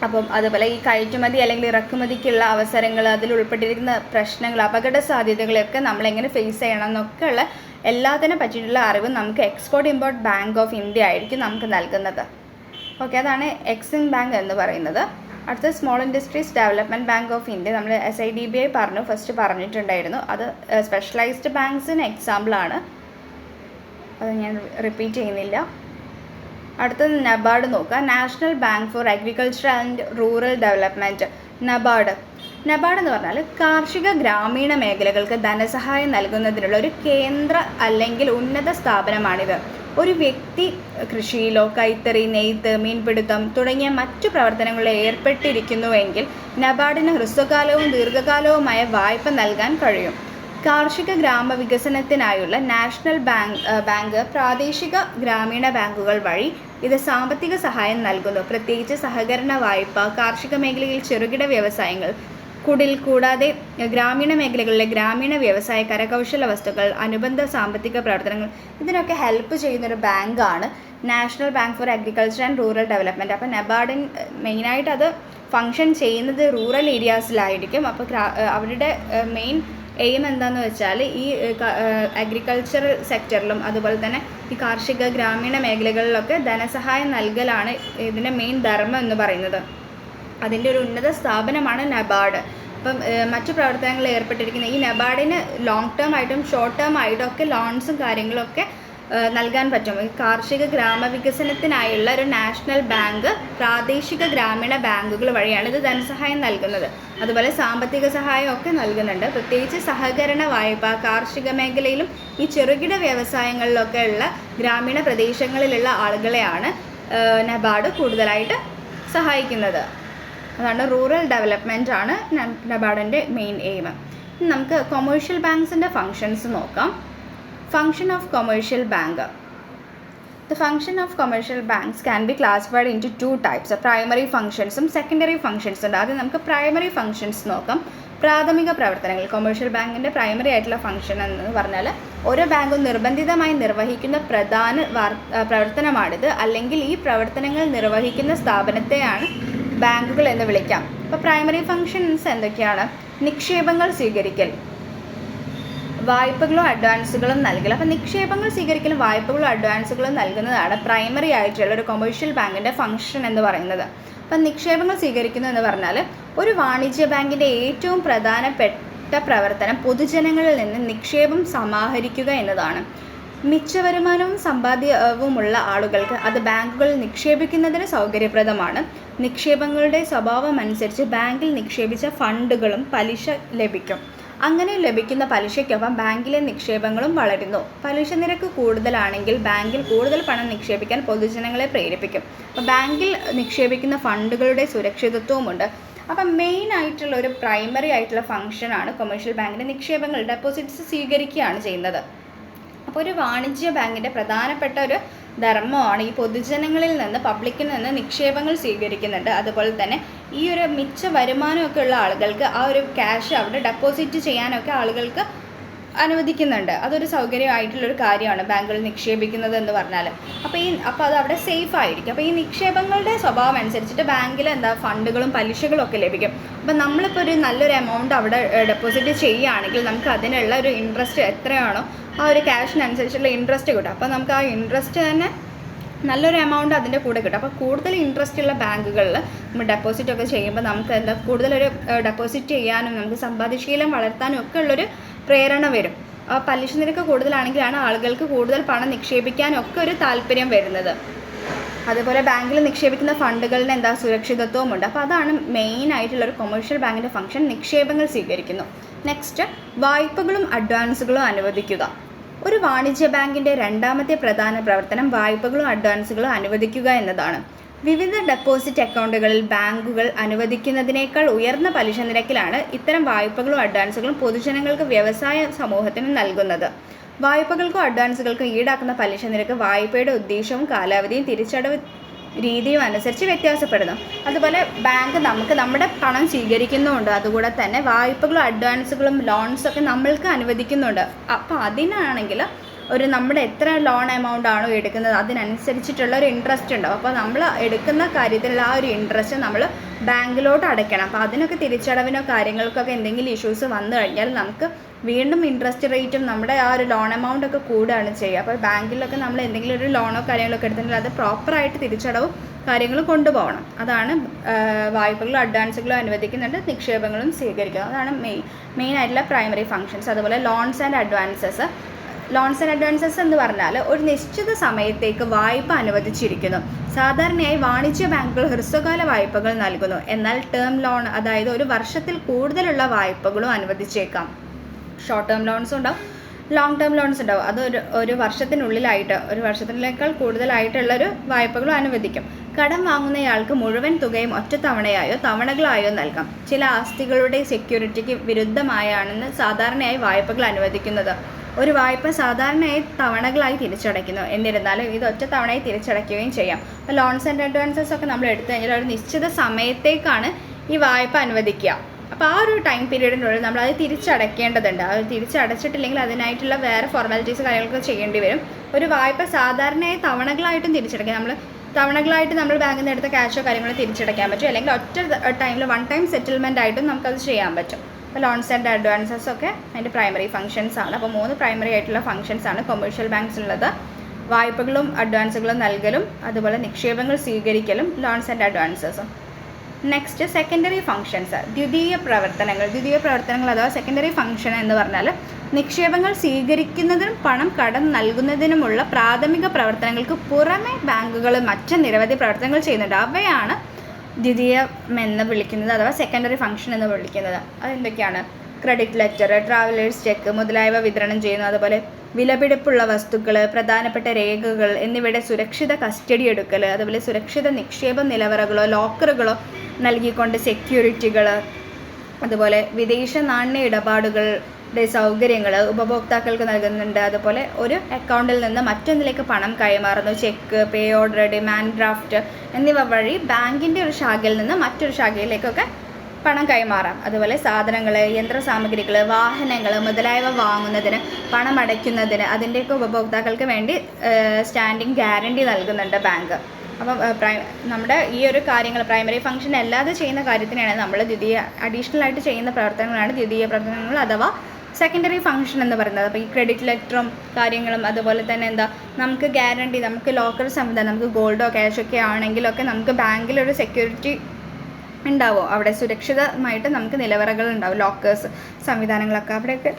അപ്പം അതുപോലെ ഈ കയറ്റുമതി അല്ലെങ്കിൽ ഇറക്കുമതിക്കുള്ള അവസരങ്ങൾ, അതിൽ ഉൾപ്പെട്ടിരിക്കുന്ന പ്രശ്നങ്ങൾ, അപകട സാധ്യതകളൊക്കെ നമ്മളെങ്ങനെ ഫേസ് ചെയ്യണം എന്നൊക്കെയുള്ള എല്ലാത്തിനെ പറ്റിയിട്ടുള്ള അറിവ് നമുക്ക് export import bank of India ആയിരിക്കും നമുക്ക് നൽകുന്നത്. ഓക്കെ, അതാണ് എക്സിം ബാങ്ക് എന്ന് പറയുന്നത്. അടുത്ത small industries development bank of India, നമ്മൾ SIDBI ഫസ്റ്റ് പറഞ്ഞിട്ടുണ്ടായിരുന്നു. അത് സ്പെഷ്യലൈസ്ഡ് ബാങ്ക്സിന് എക്സാമ്പിളാണ്, അത് ഞാൻ റിപ്പീറ്റ് ചെയ്യുന്നില്ല. അടുത്തത് നബാർഡ് നോക്കുക. National bank for agriculture and rural development, NABARD. NABARD എന്ന് പറഞ്ഞാൽ കാർഷിക ഗ്രാമീണ മേഖലകൾക്ക് ധനസഹായം നൽകുന്നതിനുള്ള ഒരു കേന്ദ്ര അല്ലെങ്കിൽ ഉന്നത സ്ഥാപനമാണിത്. ഒരു വ്യക്തി കൃഷിയിലോ കൈത്തറി, നെയ്ത്ത്, മീൻപിടുത്തം തുടങ്ങിയ മറ്റു പ്രവർത്തനങ്ങളിൽ ഏർപ്പെട്ടിരിക്കുന്നുവെങ്കിൽ നബാർഡിന് ഹ്രസ്വകാലവും ദീർഘകാലവുമായ വായ്പ നൽകാൻ കഴിയും. കാർഷിക ഗ്രാമവികസനത്തിനായുള്ള നാഷണൽ ബാങ്ക് പ്രാദേശിക ഗ്രാമീണ ബാങ്കുകൾ വഴി ഇത് സാമ്പത്തിക സഹായം നൽകുന്നു. പ്രത്യേകിച്ച് സഹകരണ വായ്പ, കാർഷിക മേഖലയിൽ ചെറുകിട വ്യവസായങ്ങൾ, കുടിൽ കൂടാതെ ഗ്രാമീണ മേഖലകളിലെ ഗ്രാമീണ വ്യവസായ, കരകൗശല വസ്തുക്കൾ, അനുബന്ധ സാമ്പത്തിക പ്രവർത്തനങ്ങൾ ഇതിനൊക്കെ ഹെൽപ്പ് ചെയ്യുന്നൊരു ബാങ്കാണ് national bank for agriculture and rural development. അപ്പോൾ നബാർഡിൻ മെയിനായിട്ട് അത് ഫങ്ഷൻ ചെയ്യുന്നത് റൂറൽ ഏരിയാസിലായിരിക്കും. അപ്പോൾ അവരുടെ മെയിൻ എയിം എന്താണെന്ന് വെച്ചാൽ ഈ അഗ്രികൾച്ചറൽ സെക്ടറിലും അതുപോലെ തന്നെ ഈ കാർഷിക ഗ്രാമീണ മേഖലകളിലൊക്കെ ധനസഹായം നൽകലാണ് ഇതിൻ്റെ മെയിൻ ധർമ്മം എന്ന് പറയുന്നത്. അതിൻ്റെ ഒരു ഉന്നത സ്ഥാപനമാണ് നബാർഡ്. അപ്പം മറ്റു പ്രവർത്തനങ്ങളിൽ ഏർപ്പെട്ടിരിക്കുന്ന ഈ നബാർഡിന് ലോങ് ടേം ആയിട്ടും ഷോർട്ട് ടേം ആയിട്ടും ഒക്കെ ലോൺസും കാര്യങ്ങളൊക്കെ നൽകാൻ പറ്റും. കാർഷിക ഗ്രാമവികസനത്തിനായുള്ള ഒരു നാഷണൽ ബാങ്ക് പ്രാദേശിക ഗ്രാമീണ ബാങ്കുകൾ വഴിയാണ് ഇത് ധനസഹായം നൽകുന്നത്. അതുപോലെ സാമ്പത്തിക സഹായം ഒക്കെ നൽകുന്നുണ്ട്. പ്രത്യേകിച്ച് സഹകരണ വായ്പ, കാർഷിക മേഖലയിലും ഈ ചെറുകിട വ്യവസായങ്ങളിലൊക്കെ ഉള്ള ഗ്രാമീണ പ്രദേശങ്ങളിലുള്ള ആളുകളെയാണ് നബാർഡ് കൂടുതലായിട്ട് സഹായിക്കുന്നത്. അതാണ് റൂറൽ ഡെവലപ്മെൻറ്റ് ആണ് നബാർഡിൻ്റെ മെയിൻ എയിം. നമുക്ക് കൊമേഴ്ഷ്യൽ ബാങ്ക്സിൻ്റെ ഫങ്ഷൻസ് നോക്കാം. Function of commercial bank. The function of commercial banks can be classified into two types, primary functions and secondary functions. അത് നമുക്ക് primary functions നോക്കാം. പ്രാഥമിക പ്രവർത്തനങ്ങൾ. കൊമേഴ്ഷ്യൽ ബാങ്കിൻ്റെ പ്രൈമറി ആയിട്ടുള്ള ഫംഗ്ഷൻ എന്ന് പറഞ്ഞാൽ ഓരോ ബാങ്കും നിർബന്ധിതമായി നിർവഹിക്കുന്ന പ്രധാന പ്രവർത്തനമാണിത്, അല്ലെങ്കിൽ ഈ പ്രവർത്തനങ്ങൾ നിർവഹിക്കുന്ന സ്ഥാപനത്തെയാണ് ബാങ്കുകൾ എന്ന് വിളിക്കാം. അപ്പോൾ പ്രൈമറി ഫങ്ഷൻസ് എന്തൊക്കെയാണ്? നിക്ഷേപങ്ങൾ സ്വീകരിക്കൽ, വായ്പകളും അഡ്വാൻസുകളും നൽകൽ. അപ്പോൾ നിക്ഷേപങ്ങൾ സ്വീകരിക്കലും വായ്പകളും അഡ്വാൻസുകളും നൽകുന്നതാണ് പ്രൈമറി ആയിട്ടുള്ള ഒരു കൊമേഴ്ഷ്യൽ ബാങ്കിൻ്റെ ഫംഗ്ഷൻ എന്ന് പറയുന്നത്. അപ്പം നിക്ഷേപങ്ങൾ സ്വീകരിക്കുന്നു എന്ന് പറഞ്ഞാൽ ഒരു വാണിജ്യ ബാങ്കിൻ്റെ ഏറ്റവും പ്രധാനപ്പെട്ട പ്രവർത്തനം പൊതുജനങ്ങളിൽ നിന്ന് നിക്ഷേപം സമാഹരിക്കുക എന്നതാണ്. മിച്ചവരുമാനവും സമ്പാദ്യവുമുള്ള ആളുകൾക്ക് അത് ബാങ്കുകളിൽ നിക്ഷേപിക്കുന്നതിന് സൗകര്യപ്രദമാണ്. നിക്ഷേപങ്ങളുടെ സ്വഭാവം അനുസരിച്ച് ബാങ്കിൽ നിക്ഷേപിച്ച ഫണ്ടുകളും പലിശ ലഭിക്കും. അങ്ങനെ ലഭിക്കുന്ന പലിശയ്ക്കൊപ്പം ബാങ്കിലെ നിക്ഷേപങ്ങളും വളരുന്നു. പലിശ നിരക്ക് കൂടുതലാണെങ്കിൽ ബാങ്കിൽ കൂടുതൽ പണം നിക്ഷേപിക്കാൻ പൊതുജനങ്ങളെ പ്രേരിപ്പിക്കും. അപ്പോൾ ബാങ്കിൽ നിക്ഷേപിക്കുന്ന ഫണ്ടുകളുടെ സുരക്ഷിതത്വമുണ്ട്. അപ്പം മെയിൻ ആയിട്ടുള്ള ഒരു പ്രൈമറി ആയിട്ടുള്ള ഫംഗ്ഷനാണ് കൊമേഴ്ഷ്യൽ ബാങ്കിൻ്റെ നിക്ഷേപങ്ങൾ, ഡെപ്പോസിറ്റ്സ് സ്വീകരിക്കുകയാണ് ചെയ്യുന്നത്. അപ്പോൾ അപ്പോൾ ഒരു വാണിജ്യ ബാങ്കിൻ്റെ പ്രധാനപ്പെട്ട ഒരു ധർമ്മമാണ് ഈ പൊതുജനങ്ങളിൽ നിന്ന്, പബ്ലിക്കിൽ നിന്ന് നിക്ഷേപങ്ങൾ സ്വീകരിക്കുന്നുണ്ട്. അതുപോലെ തന്നെ ഈ ഒരു മിച്ച വരുമാനമൊക്കെ ഉള്ള ആളുകൾക്ക് ആ ഒരു ക്യാഷ് അവിടെ ഡെപ്പോസിറ്റ് ചെയ്യാനൊക്കെ ആളുകൾക്ക് അനുവദിക്കുന്നുണ്ട്. അതൊരു സൗകര്യമായിട്ടുള്ളൊരു കാര്യമാണ് ബാങ്കുകളിൽ നിക്ഷേപിക്കുന്നത് എന്ന് പറഞ്ഞാൽ. അപ്പോൾ അത് അവിടെ സേഫ് ആയിരിക്കും. അപ്പോൾ ഈ നിക്ഷേപങ്ങളുടെ സ്വഭാവം അനുസരിച്ചിട്ട് ബാങ്കിൽ ഫണ്ടുകളും പലിശകളും ഒക്കെ ലഭിക്കും. അപ്പോൾ നമ്മളിപ്പോൾ ഒരു നല്ലൊരു എമൗണ്ട് അവിടെ ഡെപ്പോസിറ്റ് ചെയ്യുകയാണെങ്കിൽ നമുക്ക് അതിനുള്ള ഒരു ഇൻട്രസ്റ്റ് എത്രയാണോ ആ ഒരു ക്യാഷിനനുസരിച്ചുള്ള ഇൻട്രസ്റ്റ് കിട്ടും. അപ്പോൾ നമുക്ക് ആ ഇൻട്രസ്റ്റ് തന്നെ നല്ലൊരു എമൗണ്ട് അതിൻ്റെ കൂടെ കിട്ടും. അപ്പോൾ കൂടുതൽ ഇൻട്രസ്റ്റ് ഉള്ള ബാങ്കുകളിൽ നമ്മൾ ഡെപ്പോസിറ്റ് ഒക്കെ ചെയ്യുമ്പോൾ നമുക്ക് കൂടുതലൊരു ഡെപ്പോസിറ്റ് ചെയ്യാനും നമുക്ക് സമ്പാദ്യശീലം വളർത്താനും ഒക്കെ ഉള്ളൊരു പ്രേരണ വരും. പലിശ നിരക്ക് കൂടുതലാണെങ്കിലാണ് ആളുകൾക്ക് കൂടുതൽ പണം നിക്ഷേപിക്കാനൊക്കെ ഒരു താല്പര്യം വരുന്നത്. അതുപോലെ ബാങ്കിൽ നിക്ഷേപിക്കുന്ന ഫണ്ടുകളിന് സുരക്ഷിതത്വമുണ്ട്. അപ്പോൾ അതാണ് മെയിൻ ആയിട്ടുള്ളൊരു കൊമേഴ്ഷ്യൽ ബാങ്കിൻ്റെ ഫംഗ്ഷൻ. നിക്ഷേപങ്ങൾ സ്വീകരിക്കുന്നു. നെക്സ്റ്റ്, വായ്പകളും അഡ്വാൻസുകളും അനുവദിക്കുക. ഒരു വാണിജ്യ ബാങ്കിൻ്റെ രണ്ടാമത്തെ പ്രധാന പ്രവർത്തനം വായ്പകളും അഡ്വാൻസുകളും അനുവദിക്കുക എന്നതാണ്. വിവിധ ഡെപ്പോസിറ്റ് അക്കൗണ്ടുകളിൽ ബാങ്കുകൾ അനുവദിക്കുന്നതിനേക്കാൾ ഉയർന്ന പലിശ നിരക്കിലാണ് ഇത്തരം വായ്പകളും അഡ്വാൻസുകളും പൊതുജനങ്ങൾക്ക് വ്യവസായ സമൂഹത്തിനും നൽകുന്നത്. വായ്പകൾക്കും അഡ്വാൻസുകൾക്കും ഈടാക്കുന്ന പലിശ നിരക്ക് വായ്പയുടെ ഉദ്ദേശവും കാലാവധിയും തിരിച്ചടവ് രീതിയും അനുസരിച്ച് വ്യത്യാസപ്പെടുന്നു. അതുപോലെ ബാങ്ക് നമുക്ക് നമ്മുടെ പണം സ്വീകരിക്കുന്നുമുണ്ട്. അതുകൂടെ തന്നെ വായ്പകളും അഡ്വാൻസുകളും ലോൺസൊക്കെ നമ്മൾക്ക് അനുവദിക്കുന്നുണ്ട്. അപ്പോൾ അതിനാണെങ്കിൽ നമ്മുടെ എത്ര ലോൺ എമൗണ്ട് ആണോ എടുക്കുന്നത് അതിനനുസരിച്ചിട്ടുള്ള ഒരു ഇൻട്രസ്റ്റ് ഉണ്ടാവും. അപ്പോൾ നമ്മൾ എടുക്കുന്ന കാര്യത്തിലുള്ള ആ ഒരു ഇൻട്രസ്റ്റ് നമ്മൾ ബാങ്കിലോട്ട് അടയ്ക്കണം. അപ്പോൾ അതിനൊക്കെ തിരിച്ചടവിനോ കാര്യങ്ങൾക്കൊക്കെ എന്തെങ്കിലും ഇഷ്യൂസ് വന്നു കഴിഞ്ഞാൽ നമുക്ക് വീണ്ടും ഇൻട്രസ്റ്റ് റേറ്റും നമ്മുടെ ആ ഒരു ലോൺ എമൗണ്ട് ഒക്കെ കൂടുകയാണ് ചെയ്യുക. അപ്പോൾ ബാങ്കിലൊക്കെ നമ്മൾ എന്തെങ്കിലും ഒരു ലോണോ കാര്യങ്ങളൊക്കെ എടുത്തിട്ടുണ്ടെങ്കിൽ അത് പ്രോപ്പറായിട്ട് തിരിച്ചടവും കാര്യങ്ങളും കൊണ്ടുപോകണം. അതാണ് വായ്പകളും അഡ്വാൻസുകളും അനുവദിക്കുന്നുണ്ട്, നിക്ഷേപങ്ങളും സ്വീകരിക്കുന്നത്. അതാണ് മെയിൻ ആയിട്ടുള്ള പ്രൈമറി ഫങ്ഷൻസ്. അതുപോലെ ലോൺസ് ആൻഡ് അഡ്വാൻസസ് എന്ന് പറഞ്ഞാൽ ഒരു നിശ്ചിത സമയത്തേക്ക് വായ്പ അനുവദിച്ചിരിക്കുന്നു. സാധാരണയായി വാണിജ്യ ബാങ്കുകൾ ഹ്രസ്വകാല വായ്പകൾ നൽകുന്നു. എന്നാൽ ടേം ലോൺ, അതായത് ഒരു വർഷത്തിൽ കൂടുതലുള്ള വായ്പകളും അനുവദിച്ചേക്കാം. ഷോർട്ട് ടേം ലോൺസ് ഉണ്ടാവും, ലോങ് ടേം ലോൺസ് ഉണ്ടാവും. അത് ഒരു വർഷത്തിനുള്ളിലായിട്ട്, ഒരു വർഷത്തിനേക്കാൾ കൂടുതലായിട്ടുള്ളൊരു വായ്പകളും അനുവദിക്കും. കടം വാങ്ങുന്നയാൾക്ക് മുഴുവൻ തുകയും ഒറ്റത്തവണയായോ തവണകളായോ നൽകാം. ചില ആസ്തികളുടെ സെക്യൂരിറ്റിക്ക് വിരുദ്ധമായാണെന്ന് സാധാരണയായി വായ്പകൾ അനുവദിക്കുന്നത്. ഒരു വായ്പ സാധാരണയായി തവണകളായി തിരിച്ചടയ്ക്കുന്നു. എന്നിരുന്നാലും ഇത് ഒറ്റ തവണയായി തിരിച്ചടയ്ക്കുകയും ചെയ്യാം. അപ്പോൾ ലോൺസ് ആൻഡ് അഡ്വാൻസസ് ഒക്കെ നമ്മൾ എടുത്തു കഴിഞ്ഞാൽ ഒരു നിശ്ചിത സമയത്തേക്കാണ് ഈ വായ്പ അനുവദിക്കുക. അപ്പോൾ ആ ഒരു ടൈം പീരീഡിനുള്ളിൽ നമ്മൾ അത് തിരിച്ചടയ്ക്കേണ്ടതുണ്ട്. അത് തിരിച്ചടച്ചിട്ടില്ലെങ്കിൽ അതിനായിട്ടുള്ള വേറെ ഫോർമാലിറ്റീസ് കാര്യങ്ങളൊക്കെ ചെയ്യേണ്ടി വരും. ഒരു വായ്പ സാധാരണയായി തവണകളായിട്ടും തിരിച്ചടയ്ക്കാം. തവണകളായിട്ട് നമ്മൾ ബാങ്കിൽ നിന്ന് എടുത്ത ക്യാഷോ കാര്യങ്ങളോ തിരിച്ചടയ്ക്കാൻ പറ്റും. അല്ലെങ്കിൽ ഒറ്റ ടൈമിൽ വൺ ടൈം സെറ്റിൽമെൻ്റ് ആയിട്ടും നമുക്കത് ചെയ്യാൻ പറ്റും. അപ്പോൾ ലോൺസ് ആൻഡ് അഡ്വാൻസസ് ഒക്കെ അതിൻ്റെ പ്രൈമറി ഫങ്ഷൻസ് ആണ്. അപ്പോൾ 3 പ്രൈമറി ആയിട്ടുള്ള ഫങ്ഷൻസ് ആണ് കൊമേഴ്ഷ്യൽ ബാങ്ക്സിലുള്ളത്. വായ്പകളും അഡ്വാൻസുകളും നൽകലും, അതുപോലെ നിക്ഷേപങ്ങൾ സ്വീകരിക്കലും, ലോൺസ് ആൻഡ് അഡ്വാൻസസും. നെക്സ്റ്റ്, സെക്കൻഡറി ഫങ്ഷൻസ്, ദ്വിതീയ പ്രവർത്തനങ്ങൾ അഥവാ സെക്കൻഡറി ഫങ്ഷൻ എന്ന് പറഞ്ഞാൽ നിക്ഷേപങ്ങൾ സ്വീകരിക്കുന്നതിനും പണം കടം നൽകുന്നതിനുമുള്ള പ്രാഥമിക പ്രവർത്തനങ്ങൾക്ക് പുറമെ ബാങ്കുകൾ മറ്റ് നിരവധി പ്രവർത്തനങ്ങൾ ചെയ്യുന്നുണ്ട്. അവയാണ് ദ്വിതീയം എന്ന് വിളിക്കുന്നത് അഥവാ സെക്കൻഡറി ഫങ്ഷൻ എന്ന് വിളിക്കുന്നത്. അതെന്തൊക്കെയാണ്? ക്രെഡിറ്റ് ലെറ്റർ, ട്രാവലേഴ്സ് ചെക്ക് മുതലായവ വിതരണം ചെയ്യുന്നു. അതുപോലെ വിലപിടിപ്പുള്ള വസ്തുക്കൾ, പ്രധാനപ്പെട്ട രേഖകൾ എന്നിവയുടെ സുരക്ഷിത കസ്റ്റഡി എടുക്കൽ, അതുപോലെ സുരക്ഷിത നിക്ഷേപ നിലവറകളോ ലോക്കറുകളോ നൽകിക്കൊണ്ട് സെക്യൂരിറ്റികൾ, അതുപോലെ വിദേശ നാണ്യ ഇടപാടുകളുടെ സൗകര്യങ്ങൾ ഉപഭോക്താക്കൾക്ക് നൽകുന്നുണ്ട്. അതുപോലെ ഒരു അക്കൗണ്ടിൽ നിന്ന് മറ്റൊന്നിലേക്ക് പണം കൈമാറുന്നു. ചെക്ക്, പേ ഓർഡർ, ഡിമാൻഡ് ഡ്രാഫ്റ്റ് എന്നിവ വഴി ബാങ്കിൻ്റെ ഒരു ശാഖയിൽ നിന്ന് മറ്റൊരു ശാഖയിലേക്കൊക്കെ പണം കൈമാറാം. അതുപോലെ സാധനങ്ങൾ, യന്ത്രസാമഗ്രികൾ, വാഹനങ്ങൾ മുതലായവ വാങ്ങുന്നതിന്, പണം അടയ്ക്കുന്നതിന് അതിൻ്റെയൊക്കെ ഉപഭോക്താക്കൾക്ക് വേണ്ടി സ്റ്റാൻഡിങ് ഗ്യാരണ്ടി നൽകുന്നുണ്ട് ബാങ്ക്. അപ്പം നമ്മുടെ ഈ ഒരു കാര്യങ്ങൾ പ്രൈമറി ഫംഗ്ഷൻ അല്ലാതെ ചെയ്യുന്ന കാര്യത്തിനാണ് നമ്മൾ അഡീഷണൽ ആയിട്ട് ചെയ്യുന്ന പ്രവർത്തനങ്ങളാണ് ദ്വിതീയ പ്രവർത്തനങ്ങൾ അഥവാ സെക്കൻഡറി ഫംഗ്ഷൻ എന്ന് പറയുന്നത്. അപ്പോൾ ഈ ക്രെഡിറ്റ് ലെറ്ററും കാര്യങ്ങളും അതുപോലെ തന്നെ നമുക്ക് ഗ്യാരണ്ടി, നമുക്ക് ലോക്കർ സംവിധാനം, നമുക്ക് ഗോൾഡോ ക്യാഷോ ഒക്കെ ആണെങ്കിലൊക്കെ നമുക്ക് ബാങ്കിലൊരു സെക്യൂരിറ്റി ഉണ്ടാവും. അവിടെ സുരക്ഷിതമായിട്ട് നമുക്ക് നിലവറകൾ ഉണ്ടാവും, ലോക്കേഴ്സ് സംവിധാനങ്ങളൊക്കെ അവിടെയൊക്കെ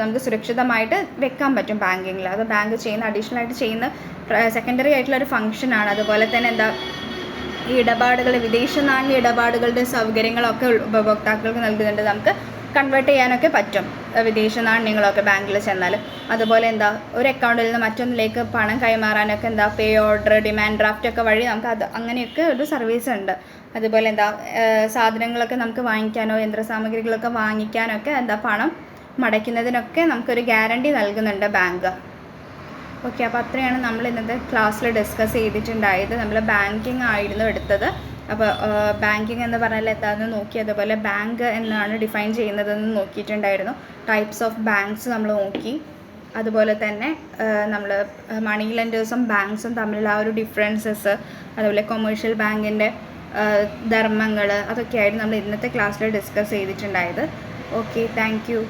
നമുക്ക് സുരക്ഷിതമായിട്ട് വെക്കാൻ പറ്റും ബാങ്കിങ്ങിൽ. അത് ബാങ്ക് ചെയ്യുന്ന അഡീഷണൽ ആയിട്ട് ചെയ്യുന്ന സെക്കൻഡറി ആയിട്ടുള്ളൊരു ഫംഗ്ഷനാണ്. അതുപോലെ തന്നെ ഈ ഇടപാടുകൾ, വിദേശ നാണ്യ ഇടപാടുകളുടെ സൗകര്യങ്ങളൊക്കെ ഉപഭോക്താക്കൾക്ക് നൽകുന്നുണ്ട്. നമുക്ക് കൺവേർട്ട് ചെയ്യാനൊക്കെ പറ്റും വിദേശ നാണ്യങ്ങളൊക്കെ ബാങ്കിൽ ചെന്നാൽ. അതുപോലെ ഒരു അക്കൗണ്ടിൽ നിന്ന് മറ്റൊന്നിലേക്ക് പണം കൈമാറാനൊക്കെ പേ ഓർഡർ, ഡിമാൻഡ് ഡ്രാഫ്റ്റ് ഒക്കെ വഴി നമുക്ക് അങ്ങനെയൊക്കെ ഒരു സർവീസ് ഉണ്ട്. അതുപോലെ സാധനങ്ങളൊക്കെ നമുക്ക് വാങ്ങിക്കാനോ യന്ത്രസാമഗ്രികളൊക്കെ വാങ്ങിക്കാനൊക്കെ പണം മടയ്ക്കുന്നതിനൊക്കെ നമുക്കൊരു ഗ്യാരണ്ടി നൽകുന്നുണ്ട് ബാങ്ക്. ഓക്കെ, അപ്പോൾ അത്രയാണ് നമ്മൾ ഇന്നത്തെ ക്ലാസ്സിൽ ഡിസ്കസ് ചെയ്തിട്ടുണ്ടായത്. നമ്മൾ ബാങ്കിങ് ആയിരുന്നു എടുത്തത്. അപ്പോൾ ബാങ്കിങ് എന്ന് പറഞ്ഞാൽ എന്താണെന്ന് നോക്കി, അതുപോലെ ബാങ്ക് എന്നാണ് ഡിഫൈൻ ചെയ്യുന്നതെന്ന് നോക്കിയിട്ടുണ്ടായിരുന്നു. ടൈപ്സ് ഓഫ് ബാങ്ക്സ് നമ്മൾ നോക്കി. അതുപോലെ തന്നെ നമ്മൾ മണി ലെൻഡേഴ്സും ബാങ്ക്സും തമ്മിലുള്ള ആ ഒരു ഡിഫറൻസസ്, അതുപോലെ കൊമേഴ്ഷ്യൽ ബാങ്കിൻ്റെ ധർമ്മങ്ങൾ, അതൊക്കെയായിരുന്നു നമ്മൾ ഇന്നത്തെ ക്ലാസ്സിൽ ഡിസ്കസ് ചെയ്തിട്ടുണ്ടായത്. Okay, thank U.